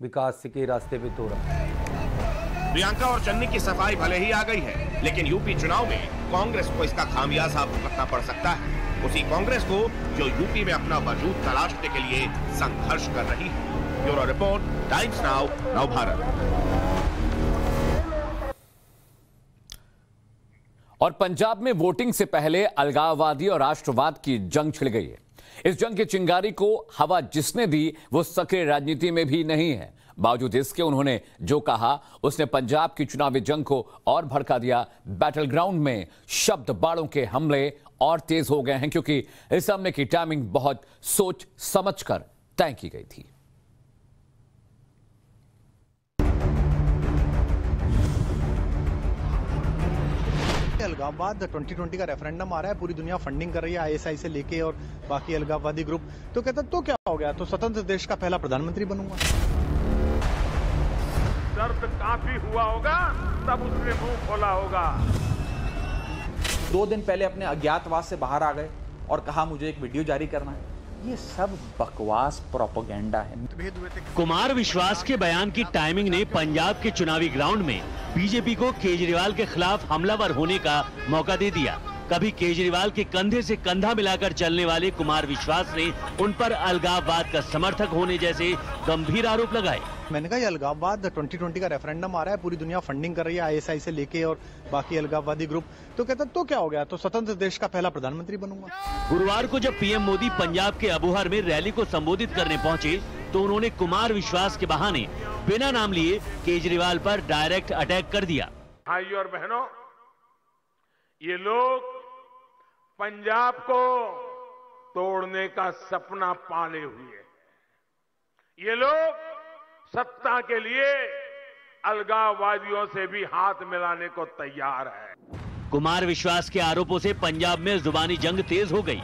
O: विकास के रास्ते पे तोड़ा।
I: प्रियंका और चन्नी की सफाई भले ही आ गई है, लेकिन यूपी चुनाव में कांग्रेस को इसका खामियाजा भुगतना पड़ सकता है। उसी कांग्रेस को जो यूपी में अपना वजूद तलाशने के लिए संघर्ष कर रही है। Bureau report, times now, Navbharat.
A: और पंजाब में वोटिंग से पहले अलगाववादी और राष्ट्रवाद की जंग छिड़ गई है। इस जंग की चिंगारी को हवा जिसने दी वो सक्रिय राजनीति में भी नहीं है। बावजूद इसके उन्होंने जो कहा उसने पंजाब की चुनावी जंग को और भड़का दिया। बैटल ग्राउंड में शब्द बाड़ों के हमले और तेज हो गए हैं, क्योंकि इस हमले की टाइमिंग बहुत सोच समझकर तय की गई थी।
P: अलगाववाद 2020 का रेफरेंडम आ रहा है, पूरी दुनिया फंडिंग कर रही है, आईएसआई से लेके और बाकी अलगाववादी ग्रुप। तो कहता तो क्या हो गया, तो स्वतंत्र देश का पहला प्रधानमंत्री बनूंगा।
G: दर्द काफी हुआ होगा तब उसने मुंह खोला होगा।
Q: 2 दिन पहले अपने अज्ञातवास से बाहर आ गए और कहा मुझे एक वीडियो जारी करना है। ये सब बकवास प्रोपेगेंडा है।
R: कुमार विश्वास के बयान की टाइमिंग ने पंजाब के चुनावी ग्राउंड में बीजेपी को केजरीवाल के खिलाफ हमलावर होने का मौका दे दिया। कभी केजरीवाल के कंधे से कंधा मिलाकर चलने वाले कुमार विश्वास ने उन पर अलगाववाद का समर्थक होने जैसे गंभीर आरोप लगाए।
P: मैंने कहा ये अलगाववाद 2020 का रेफरेंडम आ रहा है, पूरी दुनिया फंडिंग कर रही है, आईएसआई से लेके और बाकी अलगाववादी ग्रुप। तो कहता तो क्या हो गया, तो स्वतंत्र देश का पहला प्रधानमंत्री बनूंगा।
R: गुरुवार को जब पीएम मोदी पंजाब के अबोहर में रैली को संबोधित करने पहुंचे तो उन्होंने कुमार विश्वास के बहाने बिना नाम लिए केजरीवाल पर डायरेक्ट अटैक कर दिया।
G: भाइयों और बहनों, ये लोग पंजाब को तोड़ने का सपना पाले हुए, ये लोग सत्ता के लिए अलगाववादियों से भी हाथ मिलाने को तैयार है।
R: कुमार विश्वास के आरोपों से पंजाब में जुबानी जंग तेज हो गई।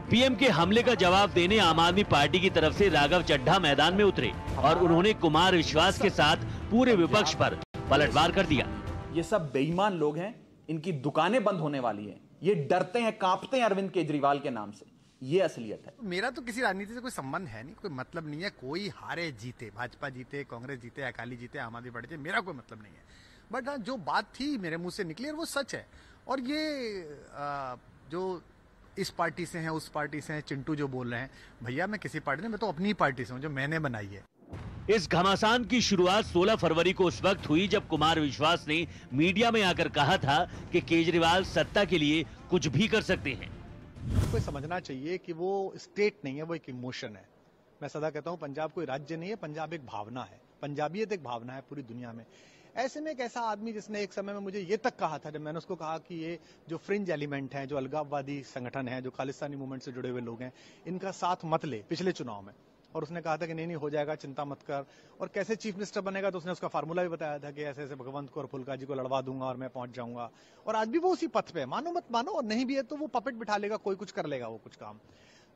R: पीएम के हमले का जवाब देने आम आदमी पार्टी की तरफ से राघव चड्ढा मैदान में उतरे और उन्होंने कुमार विश्वास के साथ पूरे विपक्ष पर पलटवार कर दिया।
Q: ये सब बेईमान लोग हैं, इनकी दुकानें बंद होने वाली हैं। ये डरते हैं, कांपते हैं अरविंद केजरीवाल के नाम से। ये असलियत है।
S: मेरा तो किसी राजनीति से कोई संबंध है नहीं, कोई मतलब नहीं है। कोई हारे जीते, भाजपा जीते, कांग्रेस जीते, अकाली जीते, आम आदमी पार्टी जीते, मेरा कोई मतलब नहीं है। बट हाँ, जो बात थी मेरे मुंह से निकली और वो सच है। और ये जो इस पार्टी से हैं, उस पार्टी से हैं, चिंटू जो बोल रहे हैं, भैया मैं किसी पार्टी नहीं, मैं तो अपनी पार्टी से हूँ जो मैंने बनाई है।
R: इस घमासान की शुरुआत 16 फरवरी को उस वक्त हुई जब कुमार विश्वास ने मीडिया में आकर कहा था कि केजरीवाल सत्ता के लिए कुछ भी कर सकते हैं।
P: कोई समझना चाहिए कि वो स्टेट नहीं है, वो एक इमोशन है। मैं सदा कहता हूँ पंजाब कोई राज्य नहीं है, पंजाब एक भावना है। पंजाबियत एक भावना है पूरी दुनिया में। ऐसे में एक ऐसा आदमी जिसने एक समय में मुझे ये तक कहा था, जब मैंने उसको कहा कि ये जो फ्रिंज एलिमेंट हैं, जो अलगाववादी संगठन है, जो खालिस्तानी मूवमेंट से जुड़े हुए लोग हैं, इनका साथ मत ले पिछले चुनाव में। और उसने कहा था कि नहीं हो जाएगा, चिंता मत कर। और कैसे चीफ मिनिस्टर बनेगा तो उसने उसका फार्मूला भी बताया था कि ऐसे ऐसे भगवंत को और फुल्का जी को लड़वा दूंगा और मैं पहुंच जाऊंगा। और आज भी वो उसी पथ पे है, मानो मत मानो, और नहीं भी है तो वो पपेट बिठा लेगा, कोई कुछ कर लेगा वो कुछ काम।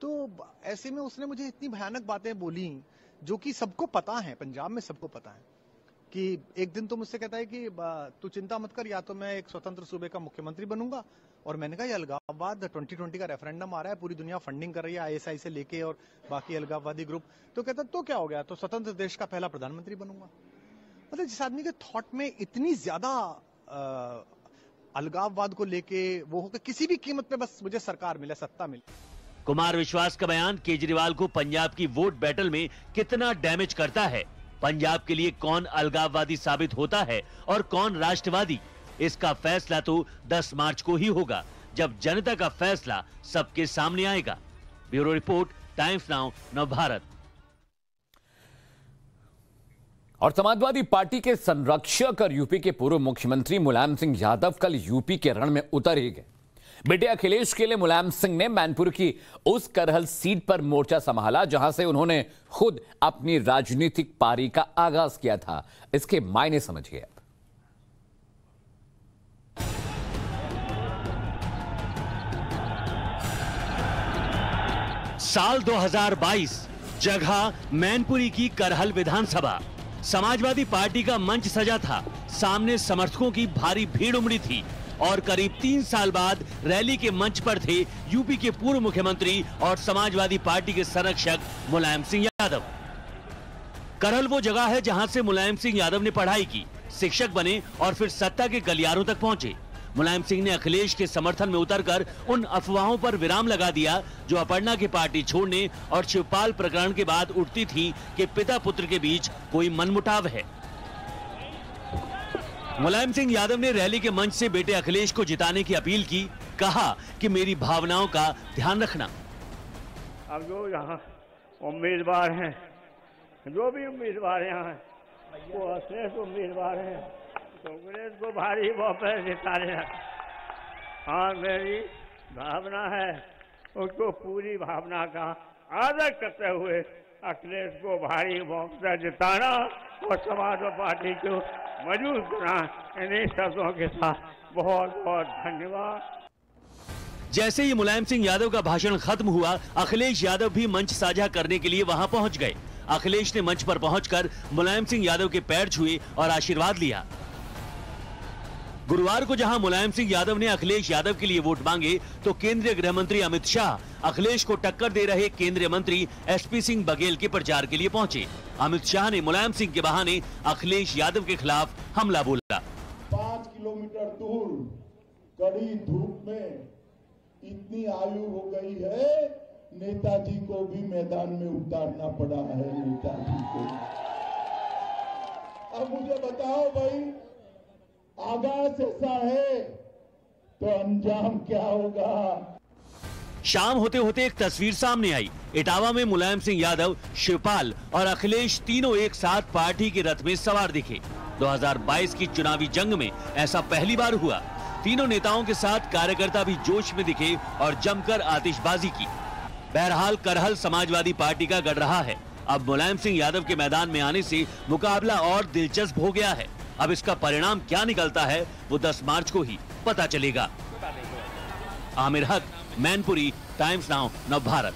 P: तो ऐसे में उसने मुझे इतनी भयानक बातें बोली जो कि सबको पता है, पंजाब में सबको पता है। कि एक दिन तो मुझसे कहता है कि तू चिंता मत कर, या तो मैं एक स्वतंत्र सूबे का मुख्यमंत्री बनूंगा। और मैंने कहा ये अलगाववाद 2020 का रेफरेंडम आ रहा है, पूरी दुनिया फंडिंग कर रही है, आईएसआई से लेके और बाकी अलगाववादी ग्रुप। तो कहता तो क्या हो गया, तो स्वतंत्र देश का पहला प्रधानमंत्री बनूंगा। मतलब जिस आदमी के थॉट में इतनी ज्यादा अलगाववाद को लेके वो हो कि किसी भी कीमत पे बस मुझे सरकार मिले, सत्ता मिले।
R: कुमार विश्वास का बयान केजरीवाल को पंजाब की वोट बैटल में कितना डैमेज करता है, पंजाब के लिए कौन अलगाववादी साबित होता है और कौन राष्ट्रवादी, इसका फैसला तो 10 मार्च को ही होगा, जब जनता का फैसला सबके सामने आएगा। Bureau report, times now Navbharat.
A: और समाजवादी पार्टी के संरक्षक और यूपी के पूर्व मुख्यमंत्री मुलायम सिंह यादव कल यूपी के रण में उतर ही गए। बेटे अखिलेश के लिए मुलायम सिंह ने मैनपुर की उस करहल सीट पर मोर्चा संभाला जहां से उन्होंने खुद अपनी राजनीतिक पारी का आगाज किया था। इसके मायने समझिए अब।
R: साल 2022, जगह मैनपुरी की करहल विधानसभा। समाजवादी पार्टी का मंच सजा था, सामने समर्थकों की भारी भीड़ उमड़ी थी और करीब 3 साल बाद रैली के मंच पर थे यूपी के पूर्व मुख्यमंत्री और समाजवादी पार्टी के संरक्षक मुलायम सिंह यादव। करहल वो जगह है जहां से मुलायम सिंह यादव ने पढ़ाई की, शिक्षक बने और फिर सत्ता के गलियारों तक पहुंचे। मुलायम सिंह ने अखिलेश के समर्थन में उतरकर उन अफवाहों पर विराम लगा दिया जो अपर्णा की पार्टी छोड़ने और शिवपाल प्रकरण के बाद उठती थी कि पिता पुत्र के बीच कोई मनमुटाव है। मुलायम सिंह यादव ने रैली के मंच से बेटे अखिलेश को जिताने की अपील की, कहा कि मेरी भावनाओं का ध्यान रखना।
G: अब जो यहाँ उम्मीदवार हैं, जो भी उम्मीदवार यहाँ हैं, वो श्रेष्ठ उम्मीदवार हैं, कांग्रेस को भारी बहुमत जिताने। हाँ, मेरी भावना है, उसको पूरी भावना का आदर करते हुए अखिलेश को भारी बहुमत जिताना और समाजवादी पार्टी को मजबूत करना। इन्हीं शब्दों के साथ बहुत बहुत धन्यवाद।
R: जैसे ही मुलायम सिंह यादव का भाषण खत्म हुआ, अखिलेश यादव भी मंच साझा करने के लिए वहां पहुंच गए। अखिलेश ने मंच पर पहुंचकर मुलायम सिंह यादव के पैर छुए और आशीर्वाद लिया। गुरुवार को जहां मुलायम सिंह यादव ने अखिलेश यादव के लिए वोट मांगे, तो केंद्रीय गृह मंत्री अमित शाह अखिलेश को टक्कर दे रहे केंद्रीय मंत्री एसपी सिंह बघेल के प्रचार के लिए पहुंचे। अमित शाह ने मुलायम सिंह के बहाने अखिलेश यादव के खिलाफ हमला बोला।
J: 5 किलोमीटर दूर कड़ी धूप में इतनी आयु हो गई है, नेताजी को भी मैदान में उतारना पड़ा है। नेताजी को अब मुझे बताओ भाई, आगाज ऐसा है तो अंजाम क्या होगा।
R: शाम होते होते एक तस्वीर सामने आई। इटावा में मुलायम सिंह यादव, शिवपाल और अखिलेश तीनों एक साथ पार्टी के रथ में सवार दिखे। 2022 की चुनावी जंग में ऐसा पहली बार हुआ। तीनों नेताओं के साथ कार्यकर्ता भी जोश में दिखे और जमकर आतिशबाजी की। बहरहाल करहल समाजवादी पार्टी का गढ़ रहा है। अब मुलायम सिंह यादव के मैदान में आने से मुकाबला और दिलचस्प हो गया है। अब इसका परिणाम क्या निकलता है वो 10 मार्च को ही पता चलेगा। आमिर हक, मैनपुरी, टाइम्स नाउ नवभारत।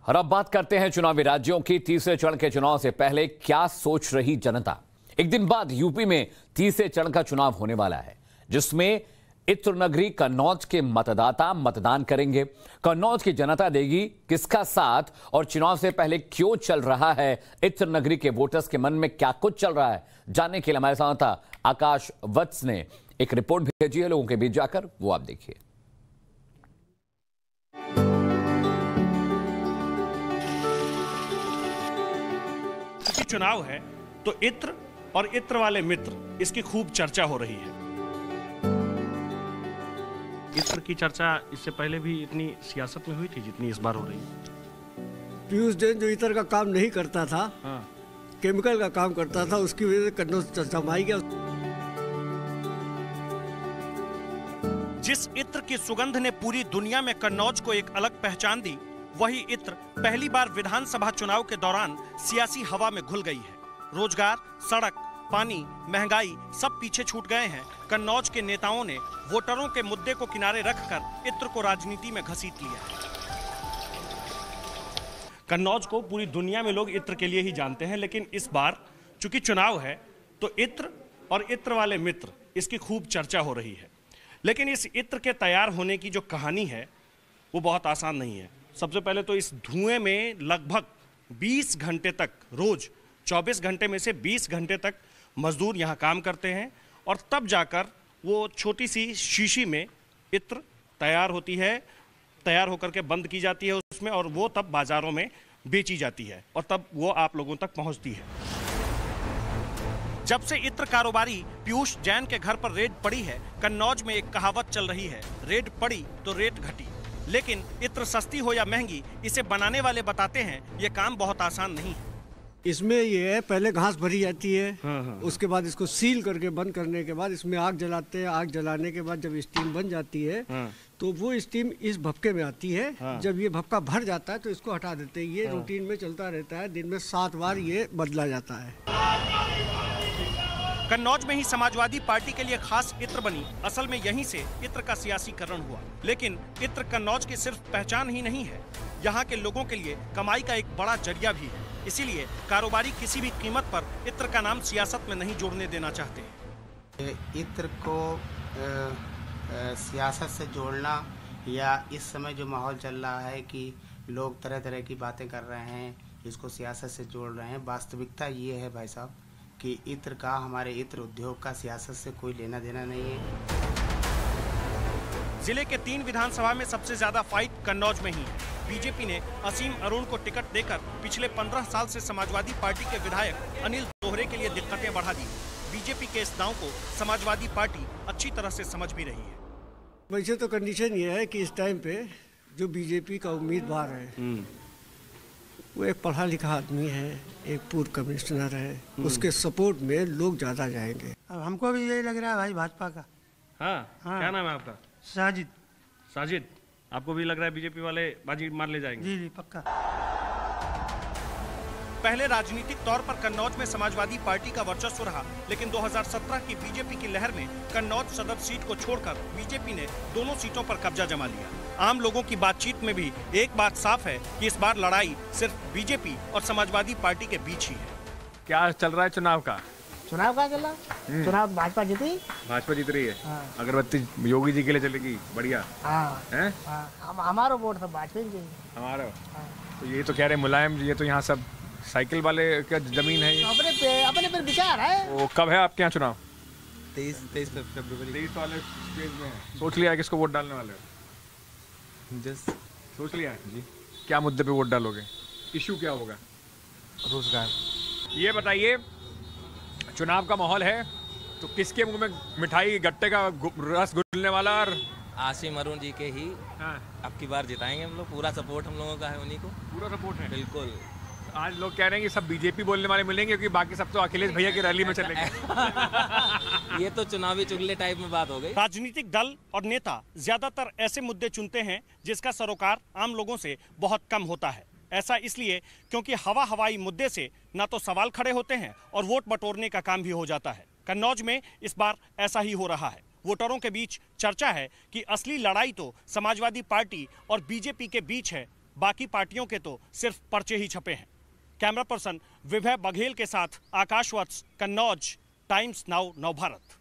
A: और अब बात करते हैं चुनावी राज्यों की। तीसरे चरण के चुनाव से पहले क्या सोच रही जनता। एक दिन बाद यूपी में तीसरे चरण का चुनाव होने वाला है, जिसमें इत्र नगरी कन्नौज के मतदाता मतदान करेंगे। कन्नौज की जनता देगी किसका साथ और चुनाव से पहले क्यों चल रहा है इत्र नगरी के वोटर्स के मन में क्या कुछ चल रहा है, जानने के लिए हमारे संवाददाता आकाश वत्स ने एक रिपोर्ट भेजी है लोगों के बीच जाकर, वो आप देखिए।
T: चुनाव है तो इत्र और इत्र वाले मित्र, इसकी खूब चर्चा हो रही है। इत्र की चर्चा इससे पहले भी इतनी सियासत में हुई थी जितनी इस बार हो रही है।
U: पीयूष जैन जो इत्र का काम नहीं करता था, केमिकल का काम करता था, उसकी वजह से कन्नौज चर्चा में आई गया।
T: जिस इत्र की सुगंध ने पूरी दुनिया में कन्नौज को एक अलग पहचान दी, वही इत्र पहली बार विधानसभा चुनाव के दौरान सियासी हवा में घुल गई है। रोजगार, सड़क, पानी, महंगाई सब पीछे छूट गए हैं। कन्नौज के नेताओं ने वोटरों के मुद्दे को किनारे रखकर इत्र को राजनीति में घसीट लिया है। कन्नौज को पूरी दुनिया में लोग इत्र के लिए ही जानते हैं, लेकिन इस बार चूंकि चुनाव है तो इत्र और इत्र वाले मित्र, इसकी खूब चर्चा हो रही है। लेकिन इस इत्र के तैयार होने की जो कहानी है वो बहुत आसान नहीं है। सबसे पहले तो इस धुएं में लगभग 20 घंटे तक, रोज 24 घंटे में से 20 घंटे तक मजदूर यहाँ काम करते हैं और तब जाकर वो छोटी सी शीशी में इत्र तैयार होती है, तैयार होकर के बंद की जाती है उसमें, और वो तब बाजारों में बेची जाती है और तब वो आप लोगों तक पहुंचती है। जब से इत्र कारोबारी पीयूष जैन के घर पर रेड पड़ी है, कन्नौज में एक कहावत चल रही है, रेड पड़ी तो रेट घटी। लेकिन इत्र सस्ती हो या महंगी, इसे बनाने वाले बताते हैं ये काम बहुत आसान नहीं है।
U: इसमें ये है, पहले घास भरी जाती है, उसके बाद इसको सील करके बंद करने के बाद इसमें आग जलाते हैं। आग जलाने के बाद जब स्टीम बन जाती है तो वो स्टीम इस भपके में आती है। जब ये भपका भर जाता है तो इसको हटा देते हैं। ये रूटीन में चलता रहता है, दिन में 7 बार ये बदला जाता है।
T: कन्नौज में ही समाजवादी पार्टी के लिए खास इत्र बनी। असल में यहीं से इत्र का सियासीकरण हुआ। लेकिन इत्र कन्नौज की सिर्फ पहचान ही नहीं है, यहाँ के लोगों के लिए कमाई का एक बड़ा जरिया भी है। इसीलिए कारोबारी किसी भी कीमत पर इत्र का नाम सियासत में नहीं जोड़ने देना चाहते।
C: इत्र को सियासत से जोड़ना, या इस समय जो माहौल चल रहा है कि लोग तरह तरह की बातें कर रहे हैं, इसको सियासत से जोड़ रहे हैं, वास्तविकता ये है भाई साहब कि इत्र का, हमारे इत्र उद्योग का सियासत से कोई लेना देना नहीं है।
T: जिले के 3 विधानसभा में सबसे ज्यादा फाइट कन्नौज में ही है। बीजेपी ने असीम अरुण को टिकट देकर पिछले 15 साल से समाजवादी पार्टी के विधायक अनिल दोहरे के लिए दिक्कतें बढ़ा दी। बीजेपी के इस दांव को समाजवादी पार्टी अच्छी तरह से समझ भी रही है।
U: वैसे तो कंडीशन ये है कि इस टाइम पे जो बीजेपी का उम्मीदवार है वो एक पढ़ा लिखा आदमी है, एक पूर्व कमिश्नर है, उसके सपोर्ट में लोग ज्यादा जाएंगे।
V: अब हमको भी यही लग रहा है भाई, भाजपा का।
T: हाँ। क्या नाम है आपका?
V: साजिद।
T: साजिद, आपको भी लग रहा है बीजेपी वाले बाजी मार ले जाएंगे?
V: जी पक्का।
T: पहले राजनीतिक तौर पर कन्नौज में समाजवादी पार्टी का वर्चस्व रहा, लेकिन 2017 की बीजेपी की लहर में कन्नौज सदर सीट को छोड़कर बीजेपी ने दोनों सीटों पर कब्जा जमा लिया। आम लोगों की बातचीत में भी एक बात साफ है कि इस बार लड़ाई सिर्फ बीजेपी और समाजवादी पार्टी के बीच ही है।
W: क्या चल रहा है चुनाव का?
V: चुनाव का चल रहा? चुनाव भाजपा जीती।
W: भाजपा जीत रही है। अगरबत्ती योगी जी के लिए चलेगी, बढ़िया है।
V: हमारा वोट तो भाजपा जी।
W: हमारा तो ये तो कह रहे मुलायम, ये तो यहाँ सब साइकिल वाले का जमीन है।
V: अपने पर विचार है।
W: वो कब है आपके यहाँ चुनाव?
X: 23 फरवरी।
W: 23 वाले स्टेज में सोच लिया है किसको वोट डालने वाले हो?
X: जस्ट
W: सोच लिया है जी। क्या मुद्दे पे वोट डालोगे? इशू क्या होगा?
X: रोजगार।
W: ये बताइए, चुनाव का माहौल है तो किसके मुंह में मिठाई, गट्टे का रस घुलने वाला? और
X: आसिम अरुण जी के ही अब की बार जिताएंगे हम लोग। पूरा सपोर्ट हम लोगों का है, उन्हीं को
W: पूरा सपोर्ट है।
X: बिल्कुल।
W: आज लोग कह रहे हैं कि सब बीजेपी बोलने वाले मिलेंगे क्योंकि बाकी सब तो अखिलेश भैया की रैली में चलेंगे।
X: ये तो चुनावी चुगले टाइप में बात हो गई।
T: राजनीतिक दल और नेता ज्यादातर ऐसे मुद्दे चुनते हैं जिसका सरोकार आम लोगों से बहुत कम होता है। ऐसा इसलिए क्योंकि हवाई मुद्दे से ना तो सवाल खड़े होते हैं और वोट बटोरने का काम भी हो जाता है। कन्नौज में इस बार ऐसा ही हो रहा है। वोटरों के बीच चर्चा है कि असली लड़ाई तो समाजवादी पार्टी और बीजेपी के बीच है, बाकी पार्टियों के तो सिर्फ पर्चे ही छपे हैं। कैमरा पर्सन विभय बघेल के साथ आकाश वत्स, कन्नौज, टाइम्स नाउ नवभारत।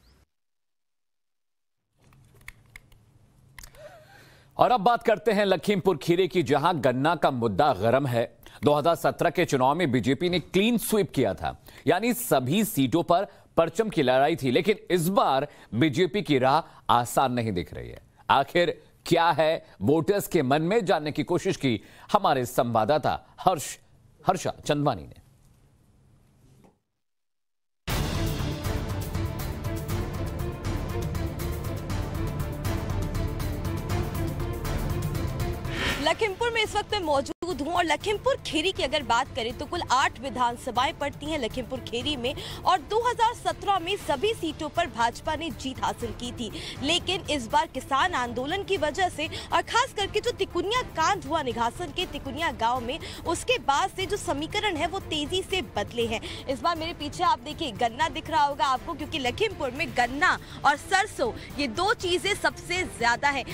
A: और अब बात करते हैं लखीमपुर खीरी की, जहां गन्ना का मुद्दा गरम है। 2017 के चुनाव में बीजेपी ने क्लीन स्वीप किया था, यानी सभी सीटों पर परचम की लड़ाई थी। लेकिन इस बार बीजेपी की राह आसान नहीं दिख रही है। आखिर क्या है, वोटर्स के मन में जानने की कोशिश की हमारे संवाददाता हर्षा चंदवानी ने।
F: लखीमपुर में इस वक्त मैं मौजूद हूं और लखीमपुर खीरी की अगर बात करें तो कुल 8 विधानसभाएं पड़ती हैं लखीमपुर खीरी में, और 2017 में सभी सीटों पर भाजपा ने जीत हासिल की थी। लेकिन इस बार किसान आंदोलन की वजह से और खास करके जो तिकुनिया कांड हुआ निघासन के तिकुनिया गांव में, उसके बाद से जो समीकरण है वो तेजी से बदले हैं। इस बार मेरे पीछे आप देखिए गन्ना दिख रहा होगा आपको, क्योंकि लखीमपुर में गन्ना और सरसों ये 2 चीजें सबसे ज्यादा है।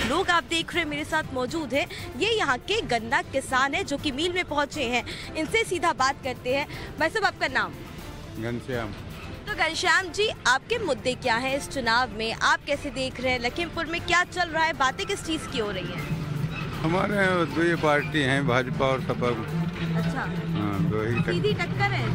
F: लोग आप देख रहे हैं मेरे साथ मौजूद हैं, ये यहाँ के गन्ना किसान हैं जो कि मिल में पहुंचे हैं। इनसे सीधा बात करते हैं। भाई साहब, आपका नाम?
Y: घनश्याम।
F: तो घनश्याम जी, आपके मुद्दे क्या हैं इस चुनाव में? आप कैसे देख रहे हैं लखीमपुर में क्या चल रहा है? बातें किस चीज की हो रही हैं?
Y: हमारे 2 पार्टी हैं, भाजपा और सपा।
F: अच्छा।
Y: हाँ, 2 ही
F: सीधी टक्कर है।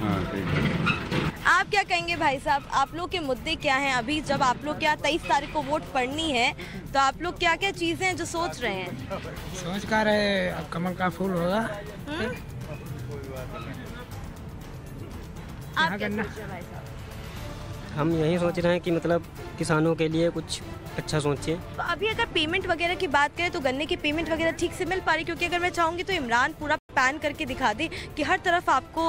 Y: हाँ, ठीक है।
F: आप क्या कहेंगे भाई साहब, आप लोग के मुद्दे क्या हैं अभी, जब आप लोग क्या 23 तारीख को वोट पड़नी है, तो आप लोग क्या क्या चीजें हैं जो सोच रहे हैं?
V: सोच कर रहे अब कमल का फूल होगा।
F: आप क्या सोच रहे हैं भाई साहब?
B: हम यही सोच रहे हैं कि मतलब किसानों के लिए कुछ अच्छा सोचें।
F: तो अभी अगर पेमेंट वगैरह की बात करें तो गन्ने की पेमेंट वगैरह ठीक से मिल पा रही? क्योंकि अगर मैं चाहूँगी तो इमरान पूरा पैन करके दिखा दे कि हर तरफ आपको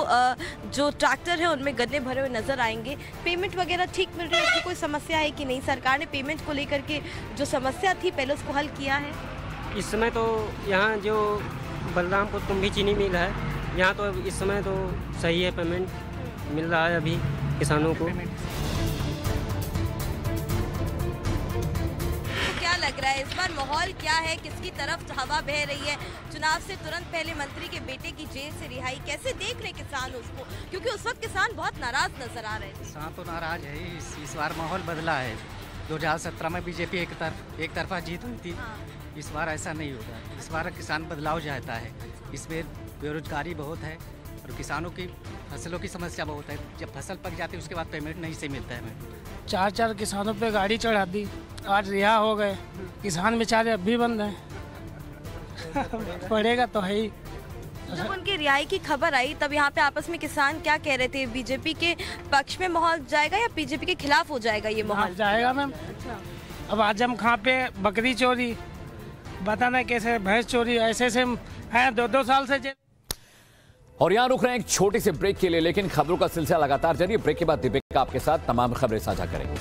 F: जो ट्रैक्टर है उनमें गन्ने भरे हुए नजर आएंगे। पेमेंट वगैरह ठीक मिल रही है? उसकी कोई समस्या है कि नहीं? सरकार ने पेमेंट को लेकर के जो समस्या थी पहले उसको हल किया है?
B: इस समय तो यहाँ जो बलरामपुर तुम्भी चीनी मिल है, यहाँ तो इस समय तो सही है, पेमेंट मिल रहा है अभी किसानों को।
F: लग रहा है इस बार माहौल क्या है, किसकी तरफ हवा बह रही है? चुनाव से तुरंत पहले मंत्री के बेटे की जेल से रिहाई, कैसे देख रहे किसान उसको? क्योंकि उस वक्त किसान बहुत नाराज नजर आ रहे थे।
D: किसान तो नाराज है ही, इस बार माहौल बदला है। 2017 में बीजेपी एक तरफा जीत हुई थी। इस बार ऐसा नहीं होगा, इस बार किसान बदलाव चाहता है। इसमें बेरोजगारी बहुत है और किसानों की फसलों की समस्या बहुत है। जब फसल पक जाती है उसके बाद पेमेंट नहीं से मिलता है।
V: 4 किसानों पे गाड़ी चढ़ा दी, आज रिहा हो गए। किसान बेचारे अब भी बंद हैं। पड़ेगा तो है ही।
F: जब उनकी रिहाई की खबर आई तब यहाँ पे आपस में किसान क्या कह रहे थे? बीजेपी के पक्ष में माहौल जाएगा या बीजेपी के खिलाफ हो जाएगा ये माहौल?
V: जाएगा मैम। अब आजम खां पे बकरी चोरी, बताना कैसे भैंस चोरी, ऐसे से हैं 2-2 साल से।
A: और यहाँ रुक रहे हैं एक छोटी सी ब्रेक के लिए, लेकिन खबरों का सिलसिला लगातार जारी है। ब्रेक के बाद दीपिका आपके साथ तमाम खबरें साझा करेंगे।